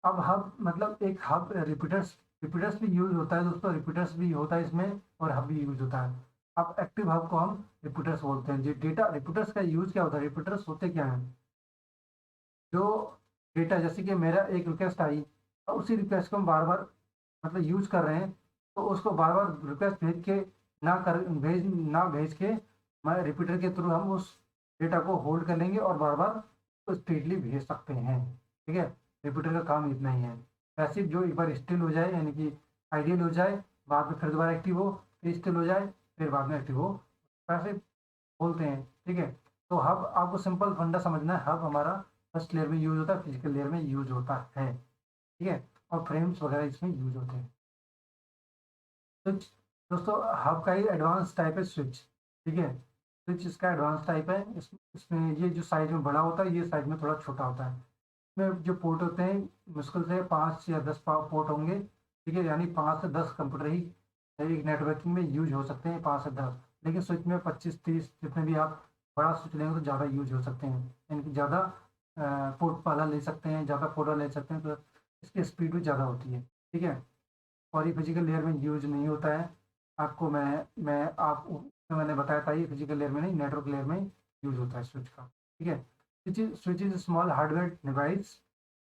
अब हब मतलब एक हब, रिपीटर्स, रिपीटर्स भी यूज होता है दोस्तों, रिपीटर्स भी होता है इसमें, और हब भी यूज होता है। अब एक्टिव हब को हम रिपीटर्स बोलते हैं। जो डेटा रिपीटर्स का यूज क्या होता है? रिपीटर्स होते क्या हैं? जो डेटा, जैसे कि मेरा एक रिक्वेस्ट आई, और उसी रिक्वेस्ट को हम बार बार मतलब यूज कर रहे हैं, तो उसको बार बार रिक्वेस्ट भेज के ना भेज के, मैं रिपीटर के थ्रू हम उस डेटा को होल्ड कर लेंगे और बार बार उसको स्पीडली भेज सकते हैं। ठीक है, रिपीटर का काम इतना ही है। पैसिव जो एक बार स्टिल हो जाए, यानी कि आइडियल हो जाए, बाद में फिर दोबारा एक्टिव हो, फिर स्टिल हो जाए, फिर बाद में एक्टिव हो, पैसिव बोलते हैं। ठीक है, तो हब आपको सिंपल फंडा समझना है। हब हमारा फर्स्ट लेयर में यूज होता है, फिजिकल लेयर में यूज होता है। ठीक है, और फ्रेम्स वगैरह इसमें यूज होते हैं। स्विच, दोस्तों हब का ही एडवांस टाइप है स्विच। ठीक है, स्विच इसका एडवांस टाइप है। इसमें ये जो साइज में बड़ा होता है, ये साइज में थोड़ा छोटा होता है। इसमें जो पोर्ट होते हैं मुश्किल से 5 या 10 पोर्ट होंगे। ठीक है, यानी 5 से 10 कंप्यूटर ही एक नेटवर्किंग में यूज हो सकते हैं, 5 से 10। लेकिन स्विच में 25-30, जितने भी आप बड़ा स्विच लेंगे तो ज़्यादा यूज हो सकते हैं, यानी कि ज़्यादा पोर्ट वाला ले सकते हैं, ज़्यादा पोर्ट वाला ले सकते हैं, तो इसकी स्पीड भी ज़्यादा होती है। ठीक है, और ये फिजिकल लेयर में यूज नहीं होता है। आपको मैं आप मैंने बताया था, ये फिजिकल लेयर में नहीं, नेटवर्क लेयर में यूज होता है स्विच का। ठीक है, switch is small hardware device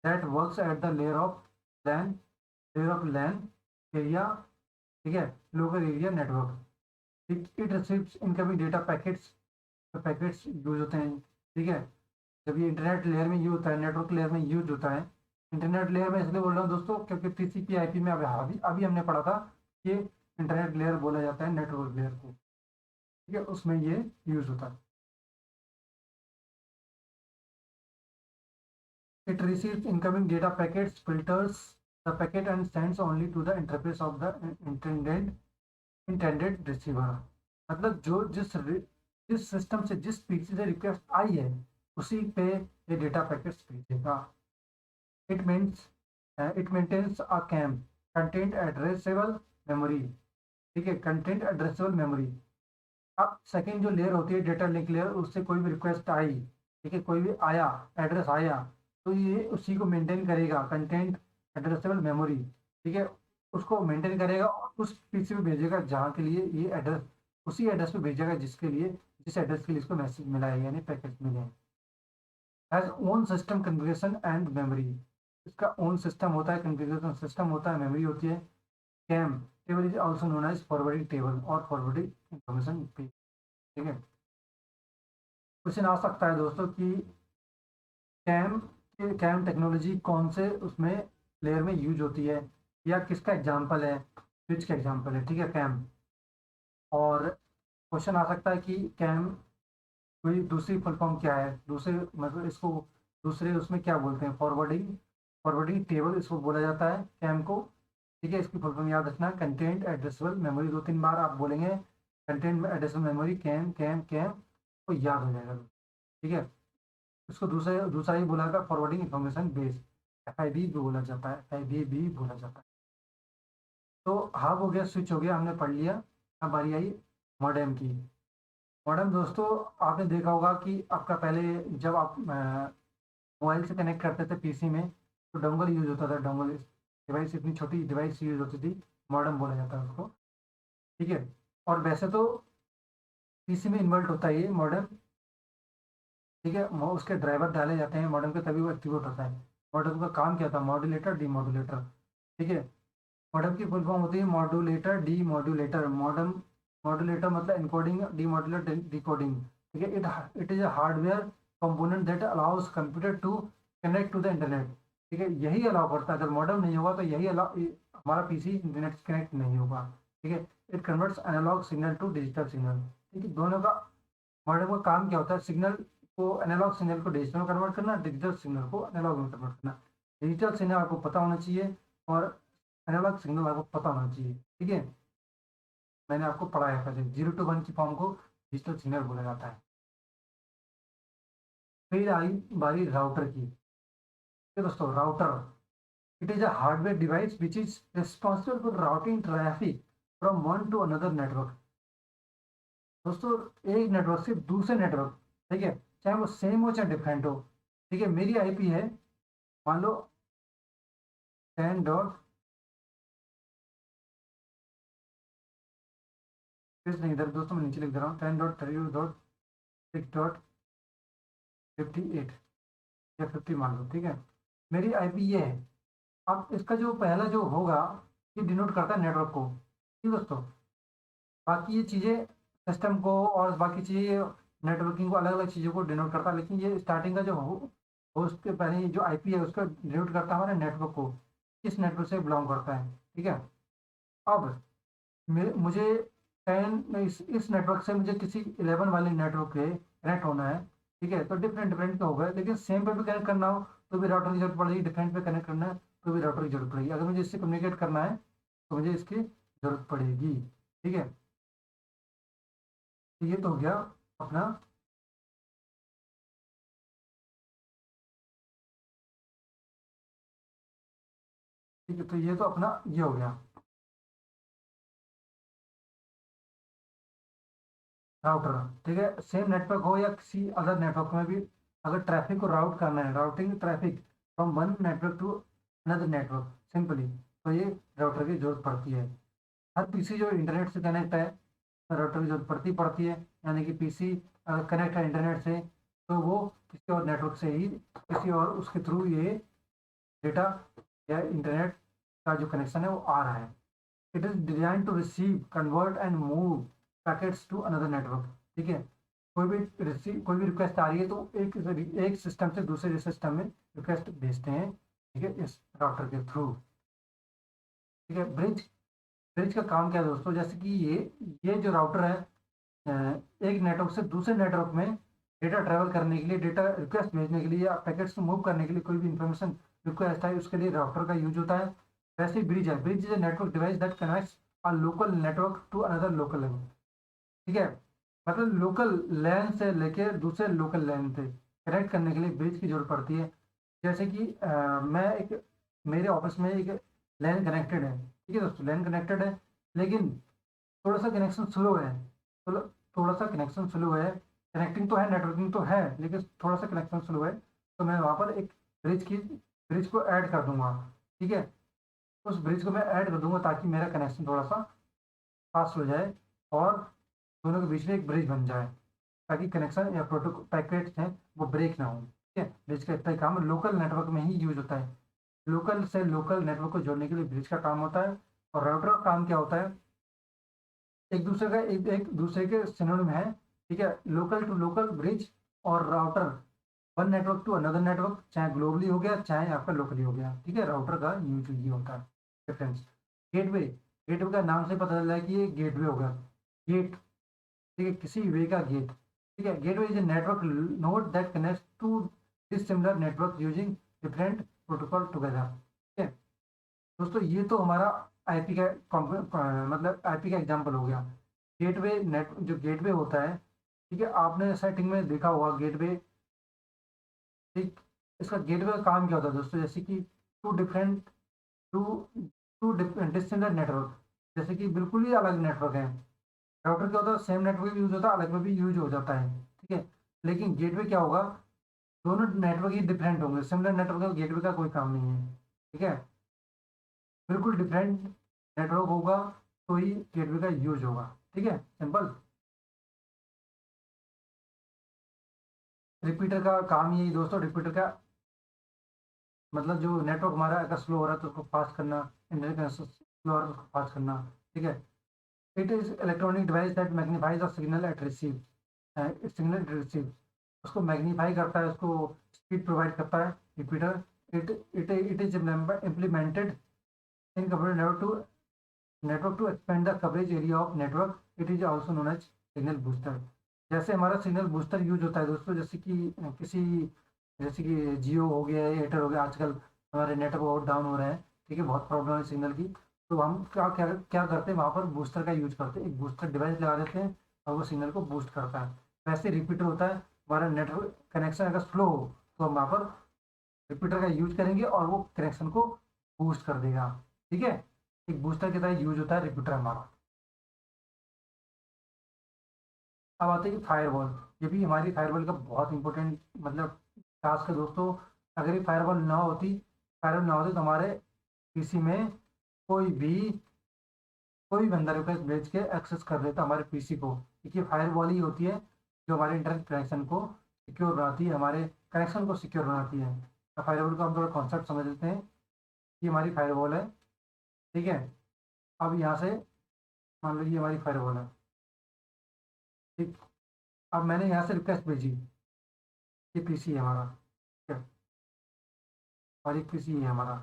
that works at the layer of LAN area. ठीक है, local area network. It receives incoming data packets, packets use होते हैं। ठीक है, जब ये इंटरनेट लेयर में यूज होता है, नेटवर्क लेयर में यूज होता है। इंटरनेट लेयर में इसलिए बोल रहा हूँ दोस्तों क्योंकि TCP IP में अभी अभी हमने पढ़ा था कि इंटरनेट लेयर बोला जाता है नेटवर्क लेयर को। ठीक है, उसमें ये यूज होता है। It receives incoming data packets, filters the packet and sends only to the interface of the intended receiver. मतलब जो जिस सिस्टम से, जिस PC से रिक्वेस्ट आई है, उसी पे ये डेटा पैकेट्स भेजेगा। It means it maintains a CAM, content addressable memory, ठीक है, कंटेंट एड्रेसेबल मेमोरी। अब सेकंड जो लेयर होती है डेटा लिंक लेयर, उससे कोई भी रिक्वेस्ट आई, ठीक है, कोई भी आया, एड्रेस आया, तो ये उसी को मेंटेन करेगा, कंटेंट एड्रेसेबल मेमोरी, ठीक है, उसको मेंटेन करेगा और उस पीसी पे भेजेगा जहाँ के लिए ये एड्रेस, उसी एड्रेस पे भेजेगा जिसके लिए, जिस एड्रेस के लिए इसको मैसेज मिला है यानी पैकेट मिले हैं। Has own system configuration and memory, इसका ओन सिस्टम होता है, कन्फिगरेशन सिस्टम होता है, मेमोरी होती है। CAM table is also known as forwarding table और फॉरवर्डिंग इंफॉर्मेशन पेज, ठीक है। क्वेश्चन आ सकता है दोस्तों कि कैम कैम टेक्नोलॉजी कौन से उसमें लेयर में यूज होती है, या किसका एग्जांपल है, स्विच का एग्जांपल है, ठीक है, कैम। और क्वेश्चन आ सकता है कि कैम कोई दूसरी फुल फॉर्म क्या है, दूसरे मतलब इसको दूसरे उसमें क्या बोलते हैं, फॉरवर्डिंग फॉरवर्डिंग टेबल इसको बोला जाता है कैम को, ठीक है। इसकी फुल फॉर्म याद रखना, कंटेंट एड्रेसेबल मेमोरी, दो तीन बार आप बोलेंगे content addressable memory, CAM CAM CAM, तो याद हो जाएगा, ठीक है। इसको दूसरा ही बोला था फॉरवर्डिंग इंफॉर्मेशन बेस, एफआईबी भी बोला जाता है, एफआईबी भी बोला जाता है। तो हब हो गया, स्विच हो गया, हमने पढ़ लिया। अब बारी आई मॉडेम की। मॉडेम दोस्तों, आपने देखा होगा कि आपका पहले जब आप मोबाइल से कनेक्ट करते थे पीसी में, तो डोंगल यूज होता था, डोंगल डिवाइस, इतनी छोटी डिवाइस यूज होती थी, मॉडेम बोला जाता है उसको, ठीक है। और वैसे तो पीसी में इन्वर्ट होता है ये मॉडेम, ठीक है, उसके ड्राइवर डाले जाते हैं मॉडेम के, तभी वो एक्टिवेट होता है। मॉडेम का काम क्या था, मॉड्यूलेटर डीमॉड्यूलेटर, ठीक है। मॉडेम की फुल फॉर्म होती है मॉड्यूलेटर डीमॉड्यूलेटर। मॉड्यूलेटर मतलब इनकोडिंग, डीमॉड्यूलेटर डिकोडिंग, ठीक है। It is a hardware component that allows computer to connect to the internet, ठीक है। यही अलाउ करता है, अगर मॉडेम नहीं होगा तो यही अलाउ, हमारा पीसी इंटरनेट से कनेक्ट नहीं होगा, ठीक है। It converts analogue signal to digital signal, ठीक है। दोनों का, मॉडेम का काम क्या होता है, सिग्नल को, एनालॉग सिग्नल को डिजिटल में कन्वर्ट करना, डिजिटल सिग्नल को एनालॉग में कन्वर्ट करना। डिजिटल सिग्नल आपको पता होना चाहिए और एनालॉग सिग्नल आपको पता होना चाहिए, ठीक है। मैंने आपको पढ़ाया पहले, 0 to 1 की फॉर्म को डिजिटल सिग्नल बोला जाता है। फिर आई बारी राउटर की। तो दोस्तों router, it is a hardware device which is responsible for routing traffic from one two another network. दोस्तों एक नेटवर्क से दूसरे नेटवर्क, ठीक है, चाहे वो सेम हो चाहे डिफरेंट हो, ठीक है। मेरी आईपी है मान लो 10 डॉट, नहीं इधर दोस्तों मैं नीचे लिख दे रहा हूँ, 10.32.6.58 या 50 मान लो, ठीक है। मेरी आईपी ये है। अब इसका जो पहला जो होगा, ये डिनोट करता है नेटवर्क को, ठीक है दोस्तों। बाकी ये चीज़ें सिस्टम को और बाकी चीज़ें नेटवर्किंग को, अलग अलग चीज़ों को डिनोट करता है, लेकिन ये स्टार्टिंग का जो होस्ट के पहले जो आईपी है उसका डिनोट करता है हमारे नेटवर्क को, किस नेटवर्क से बिलोंग करता है, ठीक है। अब मुझे 10 इस नेटवर्क से मुझे किसी 11 वाले नेटवर्क पे कनेक्ट होना है, ठीक है। तो डिफरेंट डिफरेंट का होगा, लेकिन सेम पे भी कनेक्ट करना हो तो भी राउटर की जरूरत पड़ेगी, डिफरेंट पे कनेक्ट करना है तो भी राउटर की जरूरत पड़ेगी। अगर मुझे इससे कम्युनिकेट करना है तो मुझे इसकी जरूरत पड़ेगी, ठीक है। तो ये तो हो गया अपना, ठीक है, तो ये तो अपना ये हो गया राउटर, ठीक है। सेम नेटवर्क हो या किसी अदर नेटवर्क में भी अगर ट्रैफिक को राउट करना है, routing traffic from one network to another network simply, तो ये राउटर की जरूरत पड़ती है। हर पीसी जो इंटरनेट से कनेक्ट है तो राउटर की जरूरत पड़ती है, यानी कि पीसी अगर कनेक्ट है इंटरनेट से तो वो किसी और नेटवर्क से ही, किसी और उसके थ्रू ये डेटा या इंटरनेट का जो कनेक्शन है वो आ रहा है। It is design to receive convert and move packets to another network, ठीक है। कोई भी रिक्वेस्ट आ रही है तो एक सिस्टम से दूसरे सिस्टम में रिक्वेस्ट भेजते हैं, ठीक है, इस राउटर के थ्रू, ठीक है। ब्रिज ब्रिज का काम क्या है दोस्तों, जैसे कि ये जो राउटर है, एक नेटवर्क से दूसरे नेटवर्क में डेटा ट्रैवल करने के लिए, डेटा रिक्वेस्ट भेजने के लिए या पैकेट्स को मूव करने के लिए, कोई भी इंफॉर्मेशन रिक्वेस्ट है उसके लिए राउटर का यूज होता है। वैसे ब्रिज है, bridge is a network device that connects a local network to another local network, ठीक है। मतलब लोकल लैन से लेके दूसरे लोकल लैन से कनेक्ट करने के लिए ब्रिज की जरूरत पड़ती है। जैसे कि मैं एक, मेरे ऑफिस में एक लैन कनेक्टेड है, ठीक है दोस्तों, लैन कनेक्टेड है, लेकिन थोड़ा सा कनेक्शन स्लो है, थोड़ा थोड़ा सा कनेक्शन स्लो है, कनेक्टिंग तो है, नेटवर्किंग तो है, लेकिन थोड़ा सा कनेक्शन स्लो है, तो मैं वहाँ पर एक ब्रिज को ऐड कर दूंगा। ठीक है, उस ब्रिज को मैं ऐड कर दूंगा ताकि मेरा कनेक्शन थोड़ा सा फास्ट हो जाए और दोनों के बीच में एक ब्रिज बन जाए, ताकि कनेक्शन या प्रोटोकॉल पैकेट्स हैं वो ब्रेक ना हो। ठीक है, ब्रिज का इतना ही काम लोकल नेटवर्क में ही यूज होता है। लोकल से लोकल नेटवर्क को जोड़ने के लिए ब्रिज का काम होता है। और राउटर का काम क्या होता है, एक दूसरे के सिनोनिम है। ठीक है, लोकल टू लोकल ब्रिज और router, one network to another network, चाहे ग्लोबली हो गया चाहे आपका लोकली हो गया। ठीक है, राउटर का यूज ये होता है। डिफरेंस, गेटवे, गेटवे का नाम से पता चल रहा है कि ये गेटवे होगा, गेट। ठीक है, किसी वे का गेट। ठीक है, gateway is a network node that connects to dissimilar network using different protocol together. ठीक है दोस्तों, ये तो हमारा आईपी का मतलब आईपी का एग्जांपल हो गया। गेटवे नेट जो गेटवे होता है, ठीक है, आपने सेटिंग में देखा होगा गेटवे। ठीक, इसका गेटवे का काम क्या होता है दोस्तों, जैसे कि two different two two dissimilar network, जैसे कि बिल्कुल ही अलग नेटवर्क है। राउटर क्या होता है, सेम नेटवर्क भी यूज होता है, अलग में भी यूज हो जाता है। ठीक है, लेकिन गेटवे क्या होगा, दोनों नेटवर्क ही डिफरेंट होंगे, सिमिलर नेटवर्क का गेटवे का कोई काम नहीं है। ठीक है, बिल्कुल डिफरेंट नेटवर्क होगा तो ही गेटवे का यूज होगा। ठीक है, सिंपल। रिपीटर का काम यही दोस्तों, रिपीटर का मतलब जो नेटवर्क हमारा अगर स्लो हो रहा है तो उसको फास्ट करना, इंटरनेट कनेक्शन स्लो हो रहा है तो उसको फास्ट करना। ठीक है, it is electronic device that magnifies the signal at receive, signal receive, उसको मैग्नीफाई करता है, उसको स्पीड प्रोवाइड करता है repeater. It is implemented in computer network to expand the coverage area of network. It is also known as signal booster. जैसे हमारा signal booster use होता है दोस्तों, जैसे कि किसी, जैसे कि जियो हो गया, एयरटेल हो गया, आजकल हमारे नेटवर्क बहुत डाउन हो रहे हैं। ठीक है, बहुत प्रॉब्लम है सिग्नल की। तो हम क्या क्या क्या करते हैं, वहाँ पर बूस्टर का यूज करते हैं, एक बूस्टर डिवाइस लगा देते हैं और वो सिग्नल को बूस्ट करता है। वैसे रिपीटर होता है, हमारा नेटवर्क कनेक्शन अगर स्लो हो तो हम वहाँ पर रिपीटर का यूज करेंगे और वो कनेक्शन को बूस्ट कर देगा। ठीक है, एक बूस्टर की तरह यूज होता है रिपीटर हमारा। अब आते हैं कि फायरवॉल, ये भी हमारी फायरवॉल का बहुत इंपॉर्टेंट मतलब टास्क है दोस्तों। अगर ये फायरवॉल ना होती तो हमारे पीसी में कोई भी कोई बंदा रिक्वेस्ट भेज के एक्सेस कर लेता हमारे पीसी को। देखिए, फायरवॉल ही होती है जो हमारे इंटरनेट कनेक्शन को सिक्योर बनाती है, हमारे कनेक्शन को सिक्योर बनाती है। तो फायरवॉल का हम थोड़ा कॉन्सेप्ट समझ लेते हैं। ये हमारी फायरवॉल है। ठीक है, अब यहाँ से मान लो ये हमारी फायरवॉल है। ठीक, अब मैंने यहाँ से रिक्वेस्ट भेजी, ये पीसी है हमारा। ठीक है, और एक पीसी है हमारा।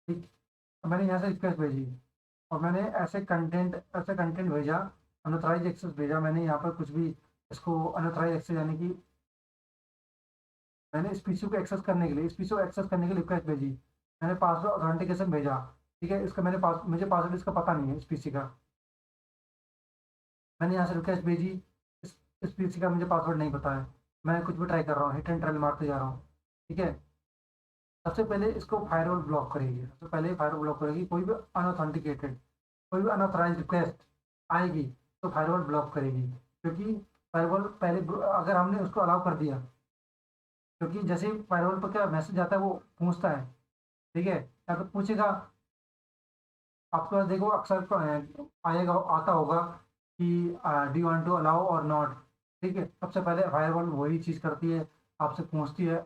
ठीक, अब मैंने यहाँ से रिक्वेस्ट भेजी और मैंने ऐसे कंटेंट भेजा, अनऑथराइज एक्सेस भेजा। मैंने यहाँ पर कुछ भी इसको अनऑथराइज एक्सेस यानी कि मैंने इस पीसी को एक्सेस करने के लिए, इस पीसी को एक्सेस करने के लिए रिक्वेस्ट भेजी। मैंने पासवर्ड ऑथेंटिकेशन भेजा। ठीक है, इसका मुझे पासवर्ड इसका पता नहीं है, इस पीसी का। मैंने यहाँ से रिक्वेस्ट भेजी, इस पीसी का मुझे पासवर्ड नहीं पता है। मैं कुछ भी ट्राई कर रहा हूँ, हिट एंड ट्रायल मारते जा रहा हूँ। ठीक है, सबसे पहले इसको फायरवॉल ब्लॉक करेगी, सबसे पहले फायरवॉल ब्लॉक करेगी। कोई भी अनऑथेंटिकेटेड, कोई भी अनऑथराइज रिक्वेस्ट आएगी तो फायरवॉल ब्लॉक करेगी, क्योंकि फायरवॉल पहले अगर हमने उसको अलाउ कर दिया, क्योंकि जैसे फायरवॉल पर क्या मैसेज आता है वो पूछता है। ठीक है, या तो पूछेगा, आपके पास देखो अक्सर आएगा, आता होगा कि do you want to allow और नॉट। ठीक है, सबसे पहले फायरवॉल वही चीज़ करती है, आपसे पूछती है।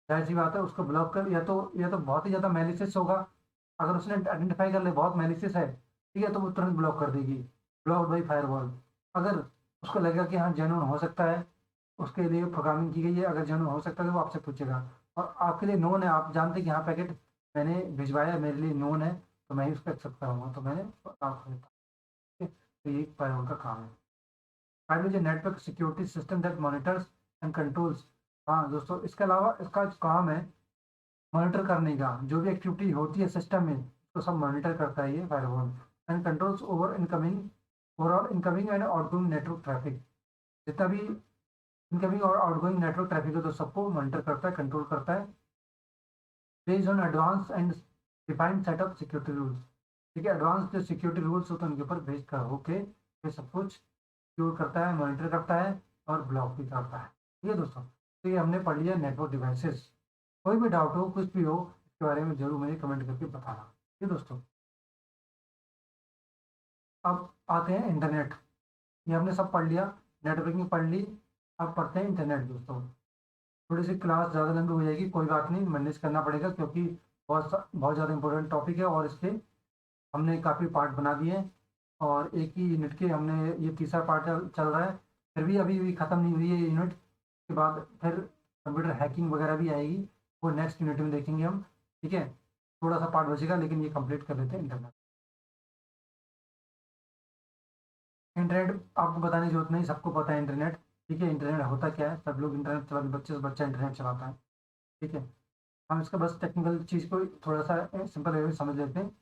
जाहिर सी बात है, उसको ब्लॉक कर, या तो बहुत ही ज़्यादा मैलिशियस होगा। अगर उसने आइडेंटिफाई कर ले बहुत मैलिशियस है, ठीक है, तो वो तुरंत ब्लॉक कर देगी, ब्लॉक बाई फायरवॉल। अगर उसको लगेगा कि हाँ जेन्युइन हो सकता है, उसके लिए प्रोग्रामिंग की गई है, अगर जेन्युइन हो सकता है तो वो आपसे पूछेगा। और आपके लिए नोन है, आप जानते हैं कि हाँ पैकेट मैंने भिजवाया है, मेरे लिए नोन है, तो मैं ही उसको एक्सेप्ट करूँगा, तो मैंने अलाउ कर देता हूँ। ठीक है, तो ये फायरवॉल का काम है। Five is a network security system that monitors and controls. हाँ दोस्तों, इसके अलावा इसका जो काम है मॉनिटर करने का, जो भी एक्टिविटी होती है सिस्टम में तो सब मॉनिटर करता है ये firewall. And controls overall incoming and outgoing network traffic. जितना भी इनकमिंग और आउटगोइंग नेटवर्क ट्रैफिक है तो सबको मॉनिटर करता है, कंट्रोल करता है, based on advance and defined set of security rules. ठीक है। एडवांस जो सिक्योरिटी रूल्स होते हैं उनके ऊपर बेस्ड कर होके ये सब कुछ सिक्योर करता है, मॉनिटर करता है और ब्लॉक भी करता है। ठीक है दोस्तों, तो ये हमने पढ़ लिया नेटवर्क डिवाइसेस। कोई भी डाउट हो, कुछ भी हो, इसके बारे में जरूर मुझे कमेंट करके बताना। ठीक है दोस्तों, अब आते हैं इंटरनेट। ये हमने सब पढ़ लिया, नेटवर्किंग पढ़ ली। अब पढ़ते हैं इंटरनेट दोस्तों। थोड़ी सी क्लास ज़्यादा लंबी हो जाएगी, कोई बात नहीं, मैनेज करना पड़ेगा क्योंकि बहुत ज़्यादा इंपॉर्टेंट टॉपिक है और इसके हमने काफ़ी पार्ट बना दिए हैं और एक ही यूनिट के हमने ये तीसरा पार्ट चल रहा है। फिर भी अभी भी ख़त्म नहीं हुई है यूनिट, के बाद फिर कंप्यूटर हैकिंग वगैरह भी आएगी, वो नेक्स्ट यूनिट में देखेंगे हम। ठीक है, थोड़ा सा पार्ट बचेगा लेकिन ये कंप्लीट कर लेते हैं इंटरनेट। इंटरनेट आपको बताने की जरूरत नहीं, सबको पता है इंटरनेट। ठीक है, इंटरनेट होता क्या है, सब लोग इंटरनेट चलाते, बच्चे से बच्चा इंटरनेट चलाता है। ठीक है, हम इसका बस टेक्निकल चीज़ को थोड़ा सा सिंपल वे में समझ लेते हैं।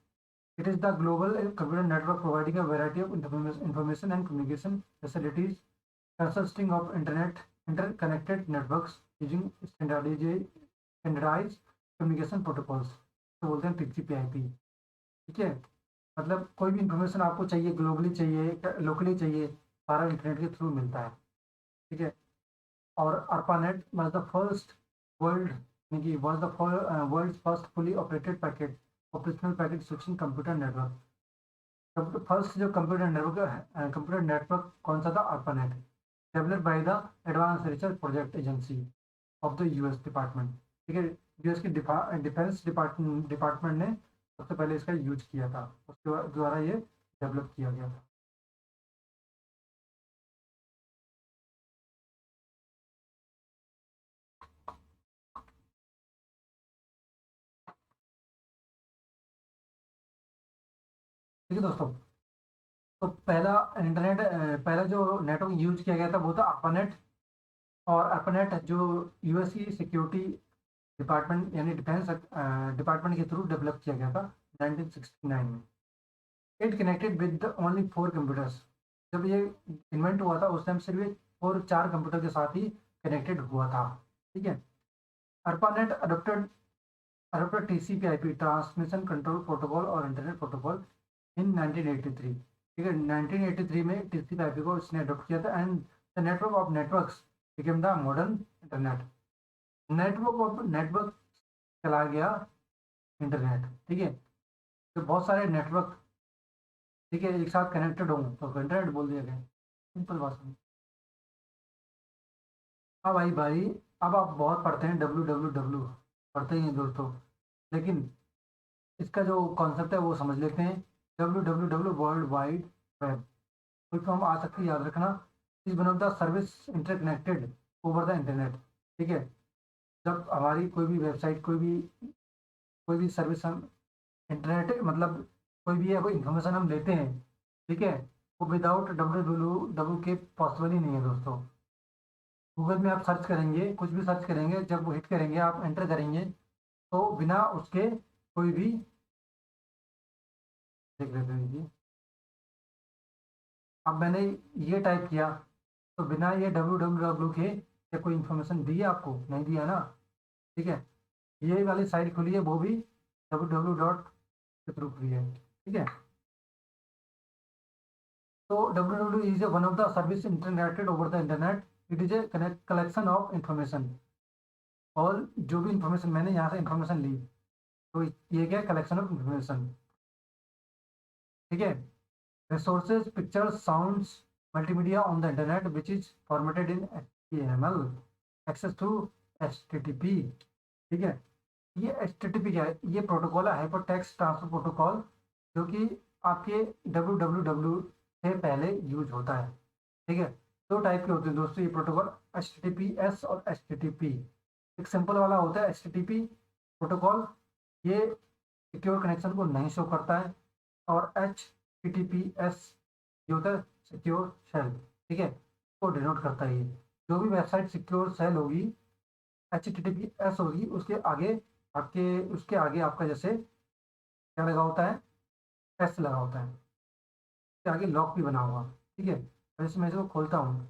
It is the global computer network providing a variety of information and communication facilities consisting of interconnected networks using standardized communication protocols, तो बोलते हैं TCP/IP। ठीक है, मतलब कोई भी इंफॉर्मेशन आपको चाहिए, ग्लोबली चाहिए, लोकली चाहिए, सारा इंटरनेट के थ्रू मिलता है। ठीक है, और ARPANET was the first world यानी कि was the world's first fully operated packet operational packet switching computer network। First जो कंप्यूटर नेटवर्क कौन सा था, ARPANET, developed by the advance research project agency of the US department. ठीक है, US की defence department ने सबसे पहले इसका यूज किया था, उसके द्वारा ये डेवलप किया गया था। ठीक है दोस्तों, तो पहला जो नेटवर्क यूज किया गया था वो था ARPANET। और ARPANEट जो यूएस की सिक्योरिटी डिपार्टमेंट यानी डिफेंस डिपार्टमेंट के थ्रू डेवलप किया गया था 1969 में। It connected with only 4 computers. जब ये इन्वेंट हुआ था उस टाइम सिर्फ ये 4 कंप्यूटर के साथ ही कनेक्टेड हुआ था। ठीक है, ARPANET adopted TCP/IP transmission control protocol और इंटरनेट प्रोटोकॉल इन 1983। ठीक है, 1983 में TCP/IP को इसने अडोप्ट किया था and the network of networks became the modern internet. Network of network चला गया इंटरनेट। ठीक है, तो बहुत सारे नेटवर्क, ठीक है, एक साथ कनेक्टेड होंगे तो इंटरनेट बोल दिया गया, सिंपल बात है। अब आई भाई, अब आप बहुत पढ़ते हैं WWW, पढ़ते ही हैं दोस्तों, लेकिन इसका जो कॉन्सेप्ट है वो समझ लेते हैं। WWW वर्ल्ड वाइड वेब, कोई फॉर्म आ सकती है, याद रखना। Is one of the service interconnected over the internet. ठीक है, जब हमारी कोई भी सर्विस हम इंटरनेट मतलब कोई भी है, कोई इन्फॉर्मेशन हम लेते हैं, ठीक है, वो विदाउट WWW के पॉसिबल ही नहीं है दोस्तों। गूगल में आप सर्च करेंगे, कुछ भी सर्च करेंगे, जब वो हिट करेंगे, आप एंटर करेंगे, तो बिना उसके कोई भी, देख लेते हैं जी, अब मैंने ये टाइप किया तो बिना ये WWW के क्या कोई इन्फॉर्मेशन दी है आपको, नहीं दिया ना। ठीक है, ये वाली साइट खुली है वो भी WWW डॉट के थ्रू खुली है। ठीक है, तो WWW is a one of the service interconnected over the internet. It is a collection of information। और जो भी इंफॉर्मेशन मैंने यहाँ से इंफॉर्मेशन ली, तो ये क्या, कलेक्शन ऑफ इंफॉर्मेशन। ठीक है, resources, pictures, sounds, multimedia on the internet which is formatted in HTML, access through HTTP। ठीक है, ये HTTP क्या है, ये प्रोटोकॉल है, हाइपर टेक्स्ट ट्रांसफर प्रोटोकॉल, जो कि आपके WWW से पहले यूज होता है। ठीक है, दो टाइप के होते हैं दोस्तों ये प्रोटोकॉल, HTTPS और HTTP। एक सिंपल वाला होता है HTTP प्रोटोकॉल, ये सिक्योर कनेक्शन को नहीं शो करता है। और HTTPS ये होता है सिक्योर शेल। ठीक है, को डिनोट करता है ये। जो भी वेबसाइट सिक्योर शेल होगी, HTTPS होगी, उसके आगे आपका जैसे क्या लगा होता है, S लगा होता है, उसके आगे लॉक भी बना हुआ। ठीक है, जैसे मैं इसको खोलता हूँ,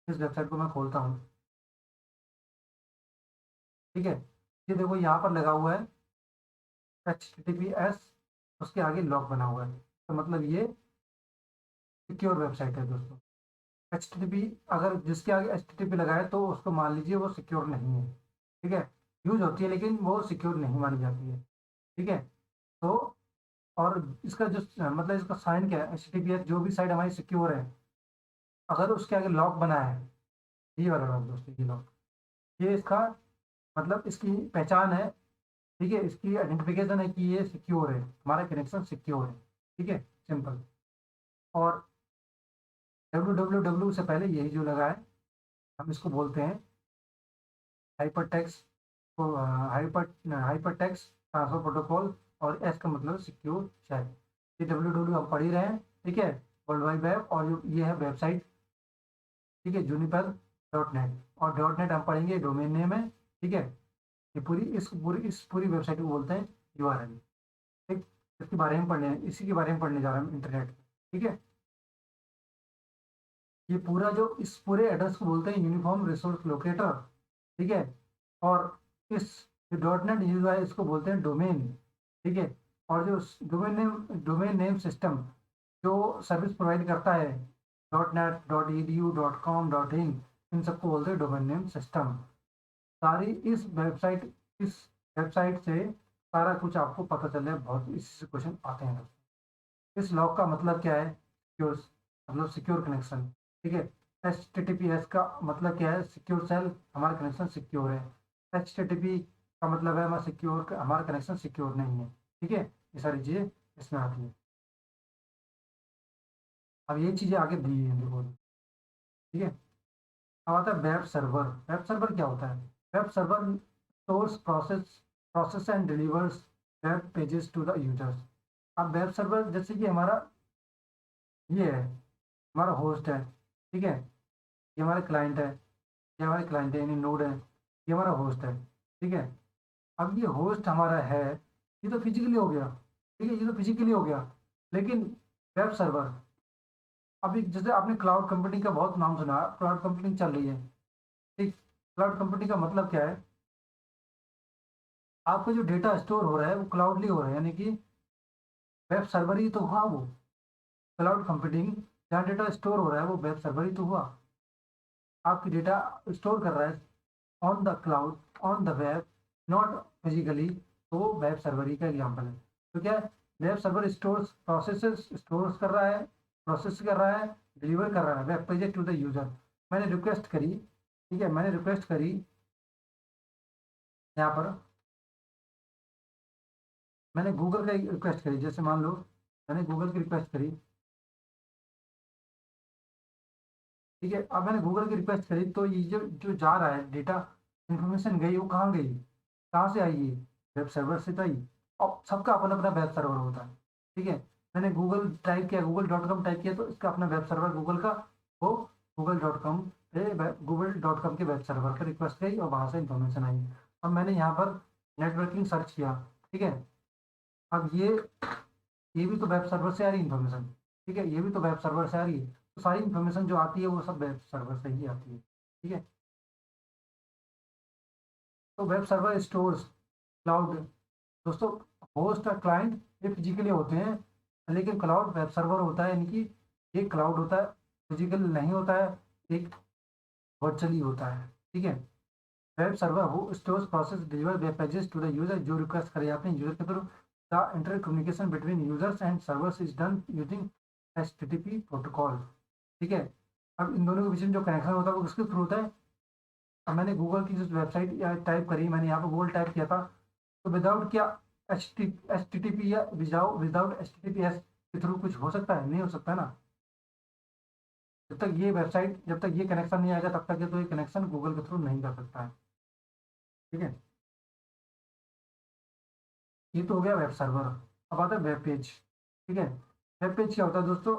इस वेबसाइट को मैं खोलता हूँ, ठीक है, ये देखो यहाँ पर लगा हुआ है HTTPS उसके आगे लॉक बना हुआ है, तो मतलब ये सिक्योर वेबसाइट है दोस्तों। HTTP, अगर जिसके आगे HTTP लगा है तो उसको मान लीजिए वो सिक्योर नहीं है, ठीक है। यूज होती है लेकिन वो सिक्योर नहीं मानी जाती है, ठीक है। तो और इसका जो मतलब इसका साइन क्या है, HTTPS जो भी साइट हमारी सिक्योर है, अगर उसके आगे लॉक बना है, ये वाला लॉक दोस्तों, ये लॉक, ये इसका मतलब इसकी पहचान है, ठीक है, इसकी आइडेंटिफिकेशन है कि ये सिक्योर है, हमारा कनेक्शन सिक्योर है, ठीक है, सिंपल। और www से पहले यही जो लगा है, हम इसको बोलते हैं hyper text, hyper text transfer protocol, और एस का मतलब सिक्योर शेल। ये www हम पढ़ ही रहे हैं, ठीक है, वर्ल्ड वाइड वेब, और ये है वेबसाइट, ठीक है, juniper.net, और .net हम पढ़ेंगे डोमेन नेम है, ठीक है। ये पूरी वेबसाइट को बोलते हैं URL, ठीक। इसके बारे में पढ़ने, इसी के बारे में पढ़ने जा रहे हैं इंटरनेट, ठीक है। ये पूरा जो इस पूरे एड्रेस को बोलते हैं यूनिफॉर्म रिसोर्स लोकेटर, ठीक है। और इस .net यूआई इसको बोलते हैं डोमेन, ठीक है। और जो डोमेन नेम सिस्टम जो सर्विस प्रोवाइड करता है, .net, .edu, .com, .in, इन सबको बोलते हैं डोमेन नेम सिस्टम। सारी इस वेबसाइट से सारा कुछ आपको पता चल जाए, बहुत इसी से क्वेश्चन आते हैं। इस लॉक का मतलब क्या है, सिक्योर, मतलब सिक्योर कनेक्शन, ठीक है। HTTPS का मतलब क्या है, सिक्योर सेल, हमारा कनेक्शन सिक्योर है। HTTP का मतलब है हमारा सिक्योर, हमारा कनेक्शन सिक्योर नहीं है, ठीक है। ये सारी चीज़ें इसमें आती है। अब ये चीज़ें आगे दी हैं देखो, ठीक है। अब आता है वेब सर्वर। वेब सर्वर क्या होता है, web server stores, process and delivers web pages to the users. अब वेब सर्वर जैसे कि हमारा ये है, हमारा होस्ट है, ठीक है, ये हमारे क्लाइंट है, ये हमारे क्लाइंट है यानी नोड है, ये हमारा होस्ट है, ठीक है। अब ये होस्ट हमारा है, ये तो फिजिकली हो गया, ठीक है, ये तो फिजिकली हो गया। लेकिन वेब सर्वर, अभी जैसे आपने क्लाउड कंप्यूटिंग का बहुत नाम सुना, क्लाउड कंप्यूटिंग चल रही है, ठीक। क्लाउड कंप्यूटिंग का मतलब क्या है, आपका जो डेटा स्टोर हो रहा है वो क्लाउडली हो रहा है, यानी कि वेब सर्वर ही तो हुआ वो। क्लाउड कंप्यूटिंग, जहाँ डेटा स्टोर हो रहा है वो वेब सर्वर ही तो हुआ। आपकी डेटा स्टोर कर रहा है on the cloud, on the web, not physically, तो वो वेब सर्वर ही का एग्जाम्पल है। तो क्या है, वेब सर्वर स्टोर्स कर रहा है, प्रोसेस कर रहा है, डिलीवर कर रहा है web pages to the user. मैंने रिक्वेस्ट करी, ठीक है, मैंने रिक्वेस्ट करी यहाँ पर, मैंने गूगल का रिक्वेस्ट करी, जैसे मान लो मैंने गूगल की रिक्वेस्ट करी, ठीक है। अब मैंने गूगल की रिक्वेस्ट करी तो ये जो जो जा रहा है डेटा, इंफॉर्मेशन गई, वो कहाँ गई, कहाँ से आई ये, वेब सर्वर से तो आई। अब सबका अपना अपना वेब सर्वर होता है, ठीक है। मैंने गूगल टाइप किया, google.com टाइप किया, तो इसका अपना वेब सर्वर गूगल का, वो google.com पे, google.com के वेब सर्वर पर रिक्वेस्ट गई और वहाँ से इंफॉर्मेशन आई। अब मैंने यहाँ पर नेटवर्किंग सर्च किया, ठीक है। अब ये भी तो वेब सर्वर से आ रही इन्फॉर्मेशन, ठीक है, ये भी तो वेब सर्वर से आ रही है, तो सारी इन्फॉर्मेशन जो आती है वो सब वेब सर्वर से ही आती है, ठीक है। तो वेब सर्वर स्टोर्स क्लाउड, दोस्तों, होस्ट और क्लाइंट ये फिजिकली होते हैं, लेकिन क्लाउड वेब सर्वर होता है, यानी कि एक क्लाउड होता है, फिजिकल नहीं होता है, एक वर्चुअली होता है, ठीक है। वेब सर्वर हो stores, process, deliver web pages to the user, जो रिक्वेस्ट करे जाते हैं यूजर के थ्रू। The intercommunication between users and servers is done using HTTP protocol, ठीक है। अब इन दोनों के बीच में जो कनेक्शन होता है वो किसके थ्रू होता है। अब मैंने गूगल की जो वेबसाइट या टाइप करी, मैंने यहाँ पर गूगल टाइप किया था, तो विदाउट क्या HTTP या विदाउट HTTPS के थ्रू कुछ हो सकता है, नहीं हो सकता ना। जब तक ये कनेक्शन नहीं आएगा तब तक ये तो ये कनेक्शन गूगल के थ्रू नहीं कर सकता है, ठीक है। ये तो हो गया वेब सर्वर। अब आता है वेब पेज, ठीक है। वेब पेज क्या होता है दोस्तों,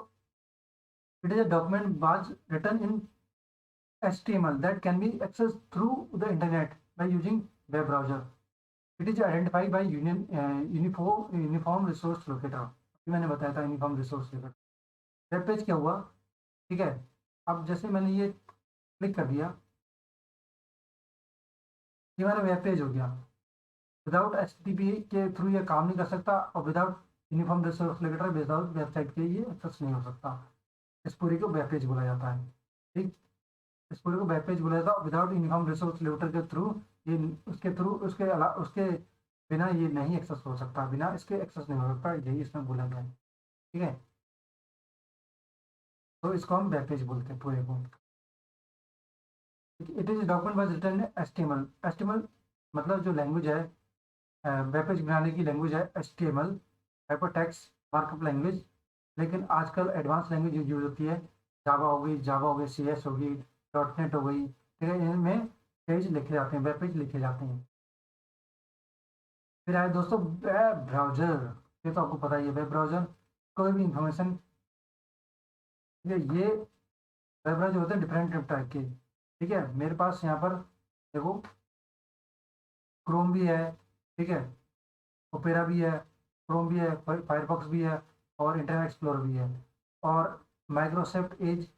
it is a document was written in HTML that can be accessed through the internet by using web browser. It is identified by uniform resource locator। अभी मैंने बताया था uniform resource locator. Web page क्या हुआ, ठीक है। अब जैसे मैंने ये क्लिक कर दिया, ये हमारा वेब पेज हो गया। विदाउट HTTP के थ्रू ये काम नहीं कर सकता, और without uniform resource locator without website के ये एक्सेस नहीं हो सकता। इस पूरे को वेब पेज बोला जाता है। ठीक, इस पूरे को वेब पेज बोला जाता है। विदाउट यूनिफॉर्म रिसोर्स लोकेटर के थ्रू ये उसके थ्रू उसके बिना ये नहीं एक्सेस हो सकता, बिना इसके एक्सेस नहीं हो सकता, यही इसमें बोला गया है। ठीक है, तो इसको हम वेब पेज बोलते हैं पूरे को। It is document was written HTML. HTML मतलब जो लैंग्वेज है, वेब पेज बनाने की लैंग्वेज है एचटीएमएल, हाइपरटेक्स्ट मार्कअप लैंग्वेज। लेकिन आजकल एडवांस लैंग्वेज यूज होती है, जावा हो गई, सीएस होगी, डॉट नेट हो गई। ठीक है, इनमें पेज लिखे जाते हैं, वेब पेज लिखे जाते हैं। फिर आए दोस्तों वेब ब्राउजर। ये तो आपको पता ही है, वेब ब्राउजर कोई भी इंफॉर्मेशन, ये वेब ब्राउजर होते हैं डिफरेंट टाइप के। ठीक है, मेरे पास यहाँ पर देखो क्रोम भी है, ठीक है, ओपेरा भी है, क्रोम भी है, फायरफॉक्स भी है, और इंटरनेट एक्सप्लोरर भी है। और माइक्रोसॉफ्ट एज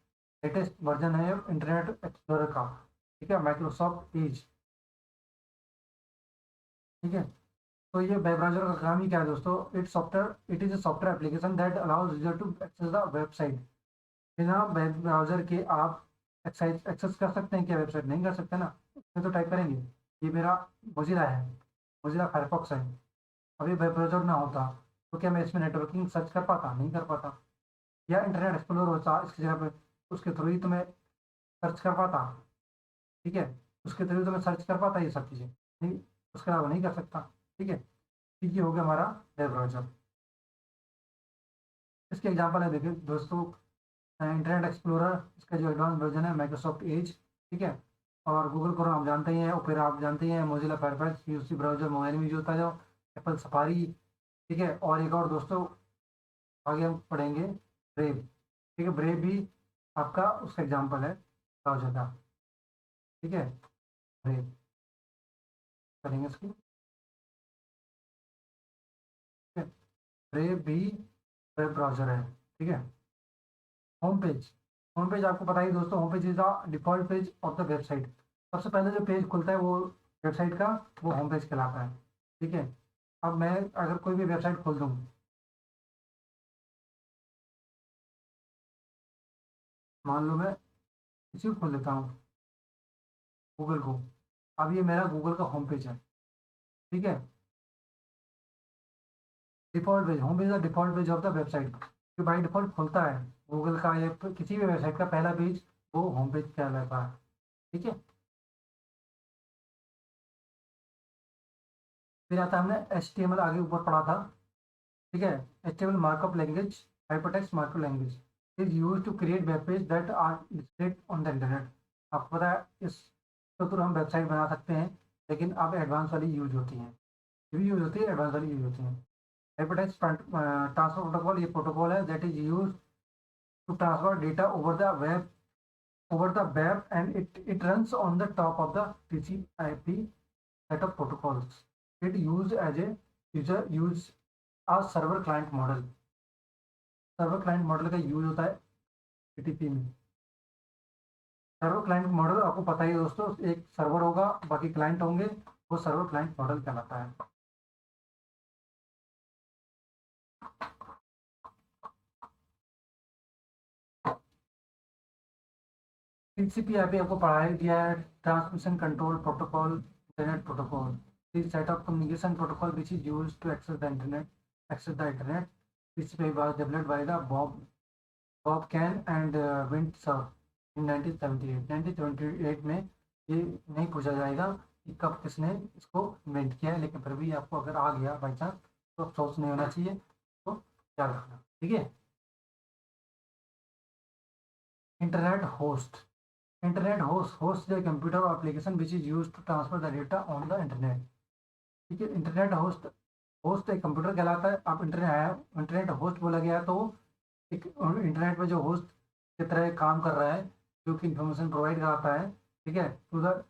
लेटेस्ट वर्जन है इंटरनेट एक्सप्लोरर का। ठीक है, माइक्रोसॉफ्ट एज। ठीक है, तो ये वेब ब्राउजर का काम ही क्या है दोस्तों? It is a software application that allows user to access the website. बिना वेब ब्राउजर के आप एक्सेस कर सकते हैं क्या वेबसाइट? नहीं कर सकते ना। इसमें तो टाइप करेंगे, ये मेरा मोजिला है, मोजिला फायरफॉक्स है। अभी वेब ब्राउजर ना होता तो क्या मैं इसमें नेटवर्किंग सर्च कर पाता? नहीं कर पाता। या इंटरनेट एक्सप्लोरर होता इसकी जगह पे, उसके थ्रू ही तो मैं सर्च कर पाता। ठीक है, उसके थ्रू तो मैं सर्च कर पाता ये सब चीज़ें, नहीं, उसके अलावा नहीं कर सकता। ठीक है, तो ये हो गया हमारा वेब ब्राउजर। इसके एग्जाम्पल है देखिए दोस्तों, इंटरनेट एक्सप्लोरर, इसका जो एडवांस वर्जन है माइक्रोसॉफ्ट एज। ठीक है, और गूगल क्रोम आप जानते ही हैं, ओपेरा आप जानते ही हैं, Mozilla Firefox UC browser mobile में यूज होता है जो, एप्पल सफारी। ठीक है, और एक और दोस्तों आगे हम पढ़ेंगे ब्रेव। ठीक है, ब्रेव भी आपका उसका एग्जाम्पल है ब्राउजर का। ठीक है, ब्रेव करेंगे इसकी। ठीक है, ब्रेव भी वेब ब्राउजर है। ठीक है, होम पेज। होम पेज आपको पता ही दोस्तों, home page is the default page of the website. सबसे पहले जो पेज खुलता है वो वेबसाइट का, वो होम पेज कहलाता है। ठीक है, अब मैं अगर कोई भी वेबसाइट खोल दूँ, मान लो मैं किसी को खोल लेता हूँ, गूगल को। अब ये मेरा गूगल का होम पेज है। ठीक है, default page, home page the default page of the website, जो बाई डिफॉल्ट खुलता है गूगल का या किसी भी वेबसाइट का पहला पेज, वो होम पेज कहलाता है। ठीक है, फिर आता है, हमने एच आगे ऊपर पढ़ा था। ठीक है, H markup language, hypertext markup language is use to create web page that are displayed on the internet. आपको पता है इस तो थ्रू हम वेबसाइट बना सकते हैं, लेकिन अब एडवांस वाली यूज होती हैं, ये भी यूज होती है, एडवांस वाली यूज होती हैं। हाइपरटेक्स्ट ट्रांसफर प्रोटोकॉल, ये प्रोटोकॉल है that is use to transfer data over the web and it runs on the top of the TCP set of protocols. It used as a user use a server client model। Server client model का use होता है TTP में। Server client model आपको पता ही है दोस्तों, एक server होगा, बाकी क्लाइंट होंगे, वो सर्वर क्लाइंट मॉडल कहलाता है। टीसीपी आईपी आपको पढ़ाया दिया है, transmission control protocol, internet protocol, this set of communication protocol which is used to access the internet. TCP was developed by the Bob Kahn and Vint Cerf in 1978। 1978 में। ये नहीं पूछा जाएगा कि कब किसने इसको इन्वेंट किया है, लेकिन फिर भी आपको अगर आ गया बाई चांस तो अफसोस नहीं होना चाहिए, तो याद रखना। ठीक है, internet host. Host the computer और application which is use to transfer the data on the internet. ठीक है, इंटरनेट होस्ट, होस्ट एक कंप्यूटर कहलाता है। अब इंटरनेट होस्ट बोला गया तो एक इंटरनेट में जो होस्ट की तरह काम कर रहा है, जो कि इंफॉर्मेशन प्रोवाइड कराता है, ठीक है, to the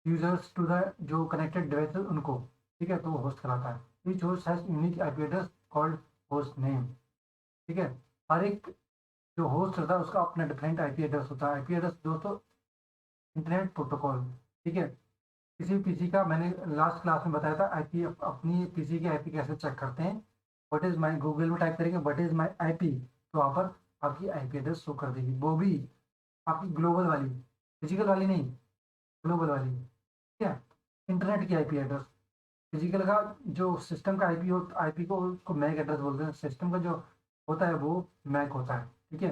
users, to the जो कनेक्टेड डिवाइसेस उनको। ठीक है, तो वो होस्ट कहलाता है। Each host has unique IP address called host name. ठीक है, हर एक जो होस्ट होता है उसका अपना डिफरेंट आईपी एड्रेस होता है। आईपी एड्रेस दोस्तों इंटरनेट प्रोटोकॉल। ठीक है, किसी भी पीसी का, मैंने लास्ट क्लास में बताया था आईपी, अपनी पीसी की आईपी कैसे चेक करते हैं। व्हाट इज माई, गूगल में टाइप करेंगे व्हाट इज माई आईपी, तो वहाँ पर आपकी आईपी एड्रेस शो कर देगी, वो भी आपकी ग्लोबल वाली, फिजिकल वाली नहीं, ग्लोबल वाली, ठीक है। इंटरनेट की आईपी एड्रेस, फिजिकल का जो सिस्टम का आईपी हो, आईपी को उसको मैक एड्रेस बोलते हैं, सिस्टम का जो होता है वो मैक होता है, ठीक है,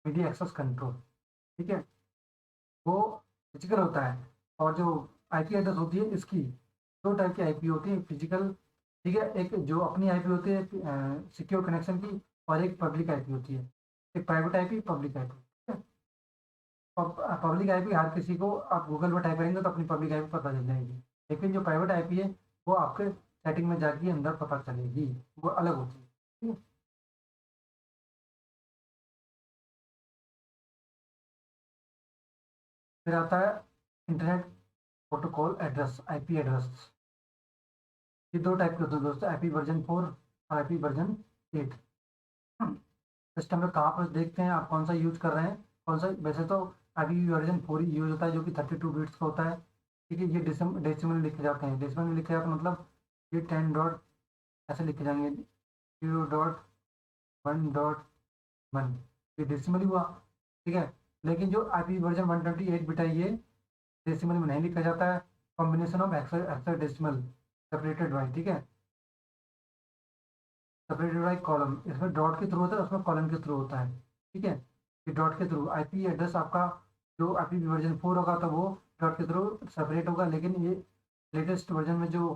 मीडिया एक्सेस कंट्रोल, ठीक है, वो फिजिकल होता है। और जो आईपी एड्रेस होती है इसकी दो टाइप की आईपी होती है, फिजिकल, ठीक है, एक जो अपनी आईपी होती है सिक्योर कनेक्शन की, और एक पब्लिक आईपी होती है, एक प्राइवेट आईपी, पब्लिक आईपी, ठीक है। पब्लिक आईपी हर किसी को, आप गूगल पर टाइप करेंगे तो अपनी पब्लिक आईपी पता चल जाएगी, लेकिन जो प्राइवेट आईपी है वो आपके सेटिंग में जाके अंदर पता चलेगी, वो अलग होती है, ठीक है। फिर आता है internet protocol address, IP address. ये दो टाइप के होते हैं दोस्तों, आईपी वर्जन 4 और आईपी वर्जन 8। सिस्टम में कहाँ पर देखते हैं आप कौन सा यूज कर रहे हैं, कौन सा, वैसे तो आईपी वर्जन 4 ही यूज होता है जो कि 32 बिट्स का होता है, ठीक है। ये डेसिमल लिखे जाते हैं, डेसिमल में लिखे जाते हैं मतलब ये 10 डॉट ऐसे लिखे जाएंगे, 0.1.1, ये डेसिमल ही हुआ, ठीक है। लेकिन जो आईपी वर्जन 128 बिट है ये डेसिमल में नहीं लिखा जाता है, combination of hexadecimal separated by, ठीक है, सेपरेटेड बाय कॉलम, इसमें डॉट के थ्रू होता है, उसमें कॉलम के थ्रू होता है, ठीक है। ये डॉट के थ्रू आईपी एड्रेस आपका जो आईपी वर्जन 4 होगा तो वो डॉट के थ्रू सेपरेट होगा, लेकिन ये लेटेस्ट वर्जन में जो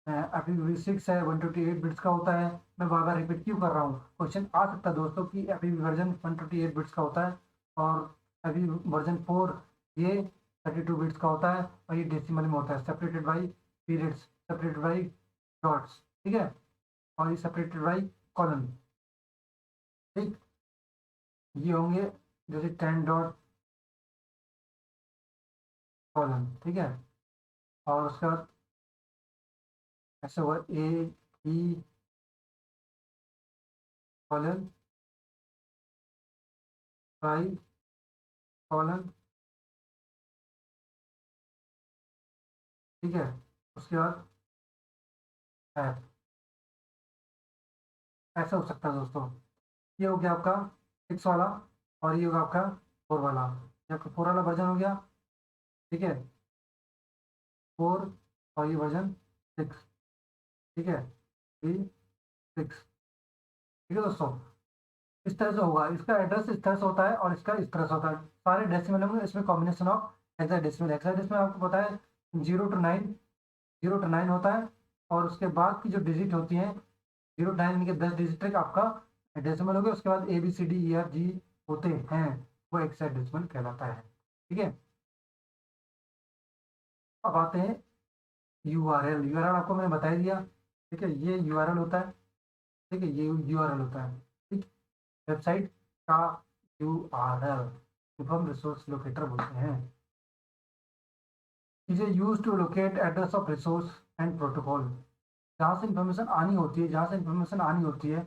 आईपी 6 है 128 बिट्स का होता है। मैं बार बार रिपीट क्यों कर रहा हूँ, क्वेश्चन आ सकता है दोस्तों कि आईपी वर्जन 128 बिट्स का होता है और आईपी वर्जन 4 ये 32 बिट्स का होता है, और ये डेसिमल में होता है, separated by periods, separated by dots, ठीक है, और ये सेपरेटेड बाई कॉलन, ठीक। ये होंगे जैसे 10 डॉट कॉलन, ठीक है, और उसके बाद ऐसे हुआ ए ई कॉलन बाई कॉलन, ठीक है। उसके बाद ऐप, ऐसा हो सकता है दोस्तों। ये हो गया आपका 6 वाला, और ये होगा आपका 4 वाला, ये आपका 4 वाला वर्जन हो गया, ठीक है, 4, और ये वर्जन 6, ठीक है, 3 6, ठीक है दोस्तों। इस तरह से होगा, इसका एड्रेस इस तरह से होता है और इसका इस तरह से होता है, सारे डेसिमल होंगे, इसमें कॉम्बिनेशन ऑफ हेक्साडेसिमल, हेक्साडेसिमल आपको पता है 0 to 9, 0 to 9 होता है, और उसके बाद की जो डिजिट होती हैं 0 to 9 के 10 डिजिट तक आपका डेसिमल हो गया, उसके बाद ABCDEFG होते हैं, वो हेक्साडेसिमल कहलाता है, ठीक है। अब आते हैं यूआरएल, यूआरएल आपको मैंने बता ही दिया, ठीक है, ये यूआरएल होता है, ठीक है, ये यूआरएल होता है, ठीक, वेबसाइट का यूआरएल, यूनिफॉर्म रिसोर्स लोकेटर बोलते हैं, is use to locate address of resource and protocol, जहाँ से इंफॉर्मेशन आनी होती है, जहाँ से इंफॉर्मेशन आनी होती है,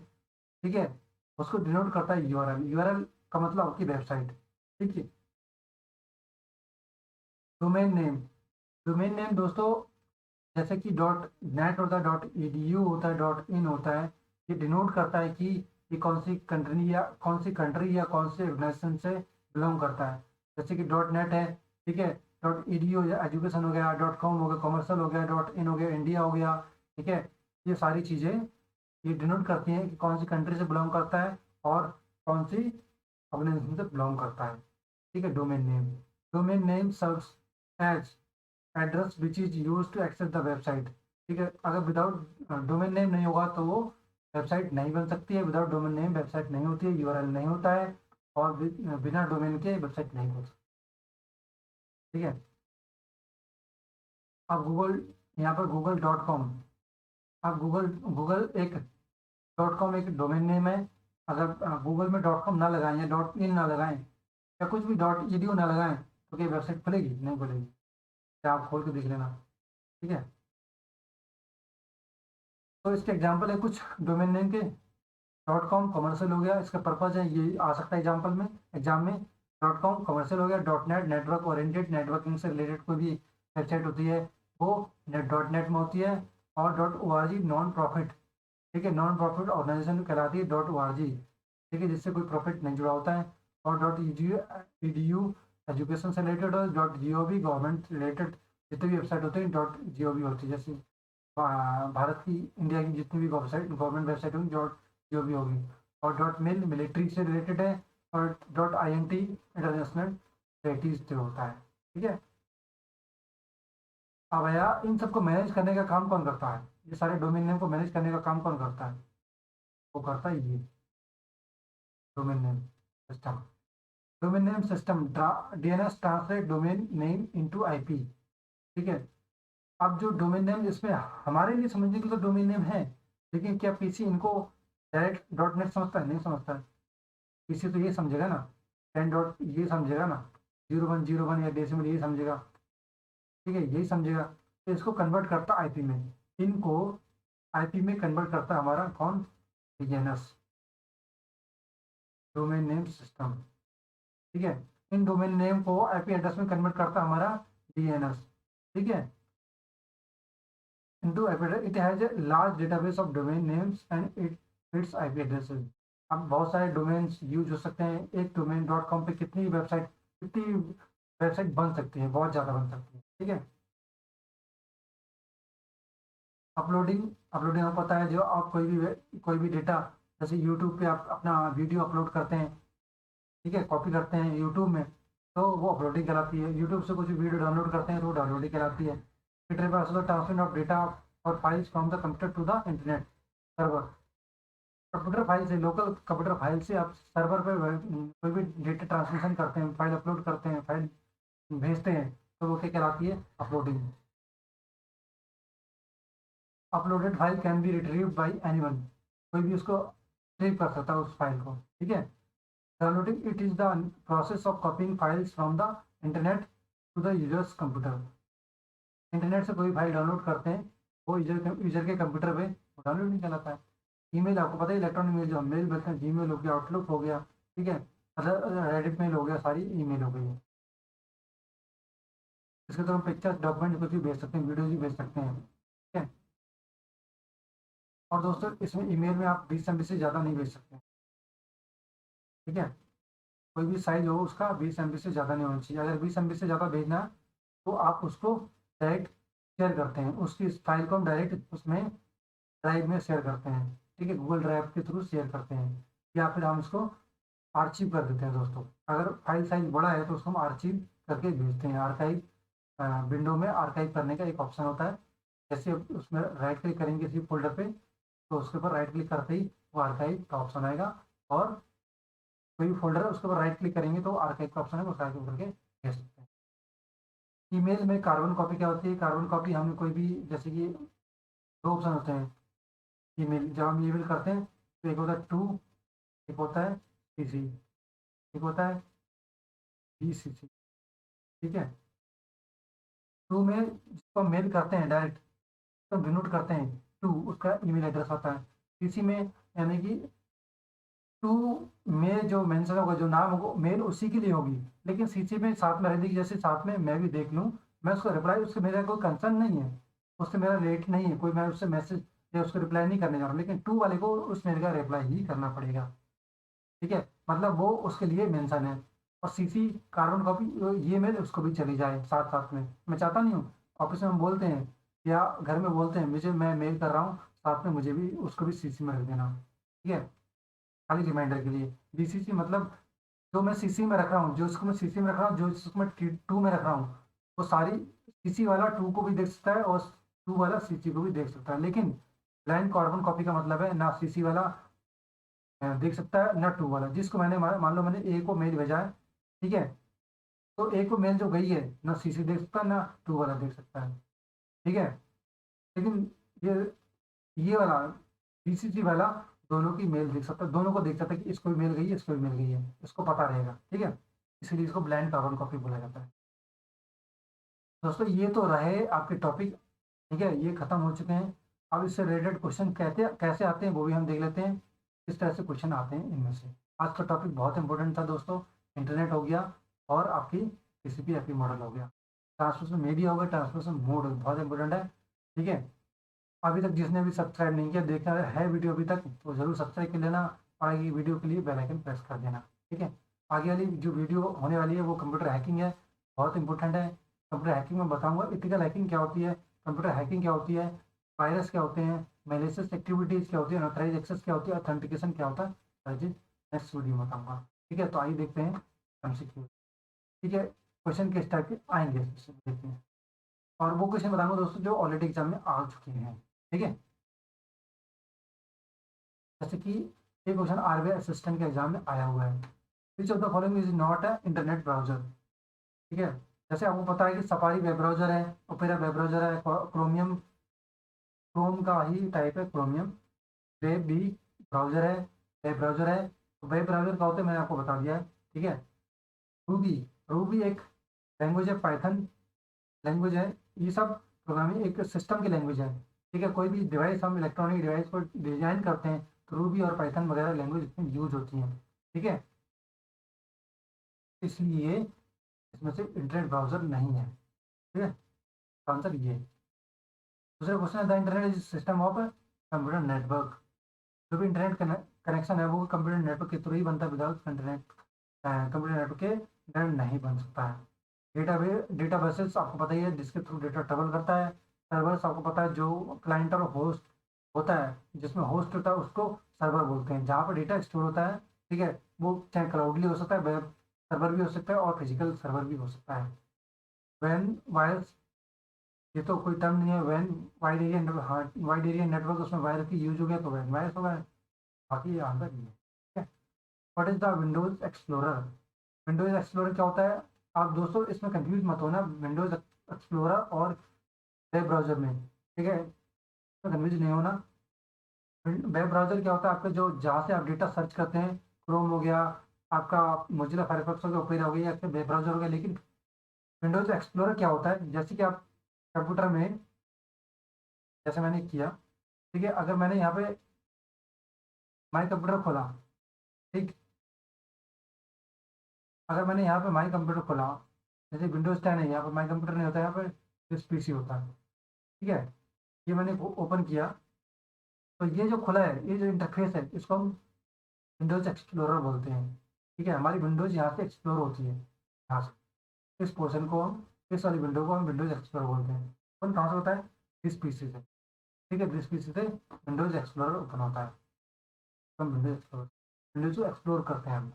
ठीक है, उसको डिनोट करता है यूआरएल, यूआरएल का मतलब आपकी वेबसाइट, ठीक है। डोमेन नेम, डोमेन नेम दोस्तों जैसे कि डॉट नेट होता है, डॉट edu होता है, डॉट इन होता है, ये डिनोट करता है कि ये कौन सी कंट्री या कौन से ऑर्गेनाइजेशन से बिलोंग करता है, जैसे कि डॉट नेट है, ठीक है, डॉट edu एजुकेशन हो गया, डॉट कॉम हो गया कॉमर्शियल हो गया, डॉट इन हो गया इंडिया हो गया, ठीक है। ये सारी चीज़ें ये डिनोट करती हैं कि कौन सी कंट्री से बिलोंग करता है और कौन सी ऑर्गेनाइजेशन से बिलोंग करता है, ठीक है। Domain name, domain name serves as address which is use to access the website, ठीक है। अगर विदाउट डोमेन नेम नहीं होगा तो वो वेबसाइट नहीं बन सकती है, विदाउट डोमेन नेम वेबसाइट नहीं होती है, यूआरएल नहीं होता है, और बिना डोमेन के वेबसाइट नहीं हो सकती, ठीक है। अब गूगल, यहाँ पर google.com, अब गूगल एक .com एक डोमेन नेम है, अगर गूगल में .com ना लगाएं या डॉट इन ना लगाएं या कुछ भी डॉट edu ना लगाएं तो क्या वेबसाइट खुलेगी, नहीं खुलेगी, क्या आप खोल के देख लेना, ठीक है। तो इसके एग्जाम्पल है कुछ डोमेन नेम के, .com कमर्शियल हो गया, इसका पर्पज है ये आ सकता है एग्जाम्पल में, एग्जाम में, .com कमर्शियल हो गया, .net नेटवर्क ओरिएंटेड, नेटवर्किंग से रिलेटेड कोई भी वेबसाइट होती है वो .net में होती है, और .org नॉन प्रॉफिट, ठीक है। नॉन प्रॉफिट ऑर्गेनाइजेशन कहलाती है .org, ठीक है, जिससे कोई प्रॉफिट नहीं जुड़ा होता है। और .edu एजुकेशन से रिलेटेड, और .gov गवर्नमेंट रिलेटेड जितने भी वेबसाइट होते हैं .gov होती है, जैसे भारत की, इंडिया की जितनी भी वेबसाइट, गवर्नमेंट वेबसाइट होगी .gov होगी। और .mil मिलिट्री से रिलेटेड है। और .int इंटरनेशनल ट्रेटीज से होता है, ठीक है। अब भैया इन सबको मैनेज करने का काम कौन करता है? ये सारे डोमेन नेम को मैनेज करने का काम कौन करता है? वो करता है ये domain name system. Domain name system DNS translate domain name into IP, ठीक है। अब जो डोमेन नेम, इसमें हमारे लिए समझने के लिए तो डोमेन नेम है, लेकिन क्या पीसी इनको डायरेक्ट .नेट समझता है? नहीं समझता है। पीसी तो ये समझेगा ना, 10 डॉट ये समझेगा ना, 0101 या डेसिमल ये समझेगा, ठीक है, यही समझेगा। तो इसको कन्वर्ट करता आईपी में, इनको आईपी में कन्वर्ट करता है हमारा कौन? डीएनएस, डोमेन नेम सिस्टम, ठीक है। इन डोमेन नेम को आईपी एड्रेस में कन्वर्ट करता हमारा डीएनएस, ठीक है। into IP address, it has a large database of domain names and its IP addresses। अब बहुत सारे डोमेन्स यूज हो सकते हैं। एक डोमेन .com पे कितनी वेबसाइट बन सकती है? बहुत ज़्यादा बन सकती है, ठीक है। अपलोडिंग, अपलोडिंग आपको पता है, जो आप कोई भी डेटा, जैसे यूट्यूब पे आप अपना वीडियो अपलोड करते हैं, ठीक है, कॉपी करते हैं यूट्यूब में, तो वो अपलोडिंग कहलाती है। यूट्यूब से कुछ वीडियो डाउनलोड करते हैं तो वो डाउनलोडिंग कहलाती है। It refers to the transmit of data और files from the computer to the internet server. Computer file से, लोकल कंप्यूटर फाइल से आप सर्वर पे कोई भी डेटा ट्रांसमिशन करते हैं, फाइल अपलोड करते हैं, फाइल भेजते हैं, तो वो क्या कहलाती है? Uploading. Uploaded file can be retrieve by anyone, कोई भी उसको रिट्रीव कर सकता है उस फाइल को, ठीक है। Downloading, it is the process of copying files from the internet to the user's computer. Internet से कोई फाइल डाउनलोड करते हैं, वो यूजर के कंप्यूटर पे डाउनलोड नहीं कहलाता है। ईमेल आपको पता है, इलेक्ट्रॉनिक मेल जो हम मेल भेजते हैं, जीमेल हो गया, आउटलुक हो गया, ठीक है, रेडिट मेल हो गया, सारी ईमेल हो गई है। इसके तो हम पिक्चर, डॉक्यूमेंट कुछ भी भेज सकते हैं, वीडियो भी भेज सकते हैं, ठीक है। और दोस्तों इसमें ईमेल में आप 20 MB से ज़्यादा नहीं भेज सकते, ठीक है। कोई भी साइज हो उसका 20 MB से ज़्यादा नहीं होना चाहिए। अगर 20 MB से ज़्यादा भेजना है तो आप उसको डायरेक्ट शेयर करते हैं, उसकी फाइल को हम डायरेक्ट उसमें ड्राइव में शेयर करते हैं, ठीक है, गूगल ड्राइव के थ्रू शेयर करते हैं, या फिर हम उसको आर्चिव कर देते हैं दोस्तों। अगर फाइल साइज बड़ा है तो उसको हम आर्चिव करके भेजते हैं। आर्काइव विंडो में आर्काइव करने का एक ऑप्शन होता है, जैसे उसमें राइट क्लिक करेंगे किसी फोल्डर पे, तो उसके ऊपर राइट क्लिक करते ही वो आर्काइव का ऑप्शन आएगा, और कोई भी फोल्डर है उसके ऊपर राइट क्लिक करेंगे तो आर्काइव का ऑप्शन है, वो आर्काइव करके भेज सकते हैं। ईमेल में कार्बन कॉपी क्या होती है? कार्बन कॉपी हमें कोई भी, जैसे कि दो ऑप्शन होते हैं ईमेल, जब हम ईमेल करते हैं तो एक होता है टू, एक होता है सीसी, एक होता है बीसीसी, ठीक है। टू में जिसको हम मेल करते हैं डायरेक्ट, तो डिनोट करते हैं टू, उसका ईमेल एड्रेस होता है। सीसी में यानी कि टू में जो मेंशन होगा, जो नाम होगा, मेल उसी के लिए होगी, लेकिन सीसी में साथ में रहने की, जैसे साथ में मैं भी देख लूँ, मैं उसको रिप्लाई, उससे मेरा कोई कंसर्न नहीं है, उससे मेरा रेट नहीं है कोई, मैं उससे मैसेज या उसको रिप्लाई नहीं करने जा रहा हूँ, लेकिन टू वाले को उस मेल का रिप्लाई ही करना पड़ेगा, ठीक है, मतलब वो उसके लिए मेंशन है। और सीसी कार्बन कॉपी, ये मेल उसको भी चली जाए साथ साथ में, मैं चाहता नहीं हूँ। ऑफिस में हम बोलते हैं या घर में बोलते हैं, मुझे, मैं मेल कर रहा हूँ, साथ में मुझे भी उसको भी सीसी में रख देना, ठीक है, खाली रिमाइंडर के लिए। बीसीसी मतलब जो मैं सीसी में रख रहा हूँ, जो उसको मैं सीसी में रख रहा हूँ, जो इसको मैं टू में रख रहा हूँ, वो सारी सीसी वाला टू को भी देख सकता है और टू वाला सीसी को भी देख सकता है। लेकिन ब्लाइंड कार्बन कॉपी का मतलब है ना सीसी वाला देख सकता है ना टू वाला। जिसको मैंने मान लो मैंने ए को मेल भेजा है, ठीक है, तो ए को मेल जो गई है ना सीसी देख सकता है ना टू वाला देख सकता है, ठीक है। लेकिन ये वाला बीसीसी वाला दोनों की मेल देख सकता है, दोनों को देख सकता है कि इसको भी मेल गई है, इसको भी मेल गई है, इसको पता रहेगा, ठीक है। इसलिए इसको ब्लाइंड कार्बन कॉपी बोला जाता है। दोस्तों ये तो रहे आपके टॉपिक, ठीक है, ये खत्म हो चुके हैं। अब इससे रिलेटेड क्वेश्चन कहते कैसे आते हैं वो भी हम देख लेते हैं, किस तरह से क्वेश्चन आते हैं इनमें से। आज का टॉपिक बहुत इंपॉर्टेंट था दोस्तों, इंटरनेट हो गया और आपकी टीसीपी आईपी मॉडल हो गया, ट्रांसमिशन मीडिया हो गया, ट्रांसमिशन मोड बहुत इंपॉर्टेंट है, ठीक है। अभी तक जिसने भी सब्सक्राइब नहीं किया, देखा है वीडियो अभी तक, तो ज़रूर सब्सक्राइब कर लेना और आगे की वीडियो के लिए बेल आइकन प्रेस कर देना। ठीक है, आगे वाली जो वीडियो होने वाली है वो कंप्यूटर हैकिंग है, बहुत इंपॉर्टेंट है। कंप्यूटर हैकिंग में बताऊंगा एथिकल हैकिंग क्या होती है, कंप्यूटर हैकिंग क्या होती है, वायरस क्या होते हैं, मैलिशियस एक्टिविटीज़ क्या होती है, अनऑथराइज्ड एक्सेस क्या होती है, ऑथेंटिकेशन क्या होता है, हर चीज़ नेक्स्ट वीडियो में बताऊंगा। ठीक है, तो आइए देखते हैं एमसीक्यू। ठीक है, क्वेश्चन किस टाइप के आएंगे देखते हैं, और वो क्वेश्चन बताऊंगा दोस्तों जो ऑलरेडी एग्जाम में आ चुके हैं। ठीक है, जैसे कि ये क्वेश्चन आरबीआई असिस्टेंट के एग्जाम में आया हुआ है, which of the following is not a internet browser. ठीक है, जैसे आपको पता है कि सफारी वेब ब्राउजर है, ओपेरा वेब ब्राउजर है, क्रोमियम क्रोम का ही टाइप है क्रोमियम, वेब भी ब्राउजर है, वेब ब्राउजर है। तो वेब ब्राउजर का होता है मैंने आपको बता दिया है। ठीक है, रूबी, रूबी एक लैंग्वेज है, पाइथन लैंग्वेज है, ये सब प्रोग्रामिंग एक सिस्टम की लैंग्वेज है। ठीक है, कोई भी डिवाइस हम इलेक्ट्रॉनिक डिवाइस को डिजाइन करते हैं तो रूबी और पाइथन वगैरह लैंग्वेज इसमें यूज होती हैं। ठीक है, इसलिए इसमें से इंटरनेट ब्राउजर नहीं है। ठीक है, आंसर ये है। दूसरा क्वेश्चन है the internet is system of computer network. जो भी इंटरनेट कनेक्शन है वो कंप्यूटर नेटवर्क के थ्रू ही बनता है, विदाउट इंटरनेट कंप्यूटर नेटवर्क के इंटरनेट नहीं बन सकता है। डेटाबेसेस आपको पता ही है जिसके थ्रू डेटा ट्रेवल करता है। सर्वर्स आपको पता है जो क्लाइंट और होस्ट होता है, जिसमें होस्ट होता है उसको सर्वर बोलते हैं, जहाँ पर डेटा स्टोर होता है। ठीक है, वो चाहे क्लाउडली हो सकता है, वेब सर्वर भी हो सकता है और फिजिकल सर्वर भी हो सकता है। वैन वायर्स, ये तो कोई टर्म नहीं है, वैन वाइड एरिया नेटवर्क, हाँ वाइड एरिया नेटवर्क, उसमें वायरस की यूज हो गया तो वैन वायरस होगा। बाकी ये आंसर नहीं है। ठीक है, what is the Windows explorer. Windows explorer क्या होता है, आप दोस्तों इसमें कंफ्यूज मत होना विंडोज एक्सप्लोरर और वेब ब्राउजर में। ठीक है, इसमें कंफ्यूज नहीं होना। वेब ब्राउजर क्या होता है, आपका जो जहाँ से आप डेटा सर्च करते हैं, क्रोम हो गया आपका, मोजिला फायरफॉक्स हो गया, ओपेरा हो गया, या फिर वेब ब्राउजर हो गया। लेकिन विंडोज एक्सप्लोरर क्या होता है, जैसे कि आप कंप्यूटर में, जैसे मैंने किया, ठीक है, अगर मैंने यहाँ पे माई कंप्यूटर खोला, ठीक, अगर मैंने यहाँ पे माई कंप्यूटर खोला, जैसे विंडोज 10 है, यहाँ पे माई कंप्यूटर नहीं होता, यहाँ पे दिस पीसी होता है। ठीक है, ये मैंने ओपन किया, तो ये जो खुला है, ये जो इंटरफेस है, इसको हम विंडोज एक्सप्लोरर बोलते हैं। ठीक है, हमारी विंडोज यहाँ से एक्सप्लोर होती है, यहाँ से इस पोर्शन को हम, इस वाली विंडो को हम विंडोज एक्सप्लोरर बोलते हैं। ओपन कहाँ से होता है, दिस पीसी से। ठीक है, दिस पीसी से विंडोज एक्सप्लोरर ओपन होता है, तो हम विंडोज एक्सप्लोरर, विंडोज को एक्सप्लोर करते हैं हम,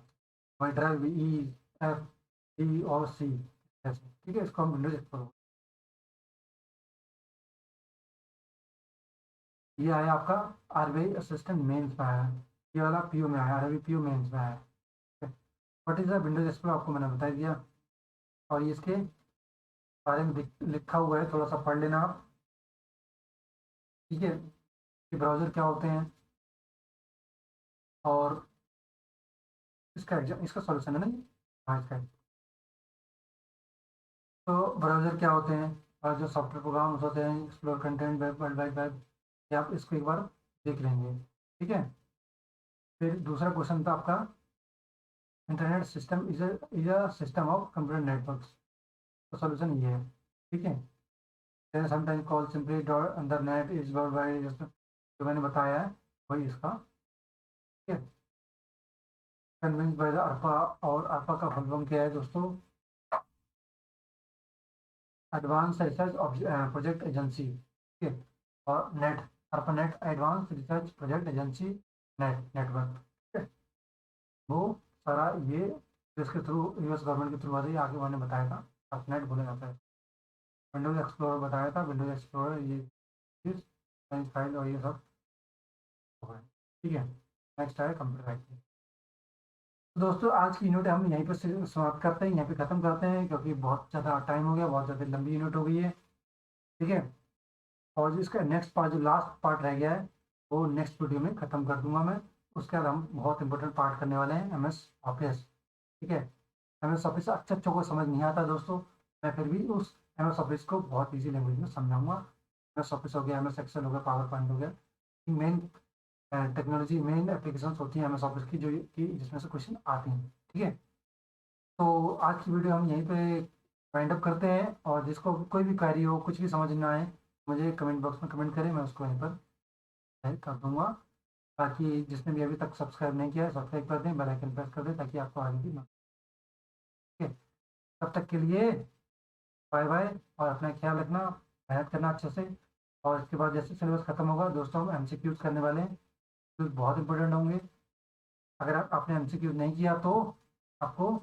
हमारी ड्राइव ई, एफ, डी और सी ऐसे। ठीक है, इसको हम विंडोज एक्सप्लोरर। ये आया आपका आरबीआई असिस्टेंट मेंस में आया, ये वाला पीओ में आया, आरबीआई पीओ मेंस में आया। What is the Windows explorer आपको मैंने बता दिया, और ये इसके बारे में लिखा हुआ है, थोड़ा सा पढ़ लेना आप। ठीक है, कि ब्राउज़र क्या होते हैं और इसका एग्जाम, इसका सॉल्यूशन है ना ये? हाँ इसका है। तो ब्राउज़र क्या होते हैं और जो सॉफ्टवेयर प्रोग्राम्स होते हैं, explore content, web, world wide web, ये आप इसको एक बार देख लेंगे। ठीक है, फिर दूसरा क्वेश्चन था आपका, internet system is a system of computer networks. तो सॉल्यूशन ये है। ठीक है, sometimes call simply dot the net is world wide, जो मैंने बताया है वही इसका। ठीक है, कन्विंस बाय द अर्पा, और अर्पा का फुल फॉर्म क्या है दोस्तों, एडवांस रिसर्च प्रोजेक्ट एजेंसी। ठीक है, और net, Arpa net advance research project agency, network. ठीक है, वो सारा ये जिसके थ्रू यूएस गवर्नमेंट के थ्रू आती है, आगे मैंने बताया था, अर्पनेट बोला जाता है। विंडोज एक्सप्लोरर बताया था, विंडोज एक्सप्लोरर ये चीज, फाइल और ये सब हो गए। ठीक है, नेक्स्ट है कंप्यूटर हाइकिंग। तो दोस्तों आज की यूनिट हम यहीं पर समाप्त करते हैं, यहीं पे ख़त्म करते हैं, क्योंकि बहुत ज़्यादा टाइम हो गया, बहुत ज़्यादा लंबी यूनिट हो गई है। ठीक है, और जो इसका नेक्स्ट पार्ट, जो लास्ट पार्ट रह गया है, वो नेक्स्ट वीडियो में ख़त्म कर दूंगा मैं। उसके बाद हम बहुत इंपॉर्टेंट पार्ट करने वाले हैं, एम एस ऑफिस। ठीक है, एम एस ऑफिस अच्छे को समझ नहीं आता दोस्तों, मैं फिर भी उस एम एस ऑफिस को बहुत ईजी लैंग्वेज में समझाऊंगा। एम एस ऑफिस हो गया, एम एस एक्सेल हो गया, पावर पॉइंट हो गया, मेन टेक्नोलॉजी, मेन एप्लीकेशंस होती हैं एम एस ऑफिस की, जो कि जिसमें से क्वेश्चन आते हैं। ठीक है, तो आज की वीडियो हम यहीं पे वाइंड अप करते हैं, और जिसको कोई भी क्वेरी हो, कुछ भी समझ ना आए, मुझे कमेंट बॉक्स में कमेंट करें, मैं उसको वहीं पर शेयर कर दूँगा। बाकी जिसने भी अभी तक सब्सक्राइब नहीं किया है, सब्सक्राइब कर दें, बेल आइकन प्रेस कर दें ताकि आपको आगे की ठीक है। तब तक के लिए बाय बाय और अपना ख्याल रखना, मेहनत करना अच्छे से। और इसके बाद जैसे सिलेबस खत्म होगा दोस्तों, हम एमसीक्यूज करने वाले हैं जो बहुत इंपॉर्टेंट होंगे। अगर आपने एमसीक्यूज नहीं किया तो आपको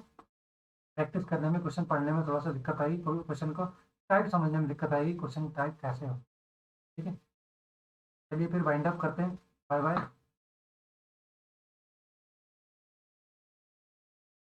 प्रैक्टिस करने में, क्वेश्चन पढ़ने में थोड़ा सा दिक्कत आएगी, कोई क्वेश्चन को टाइप समझने में दिक्कत आएगी, क्वेश्चन टाइप कैसे हो। ठीक है, चलिए फिर वाइंड अप करते हैं। Bye bye.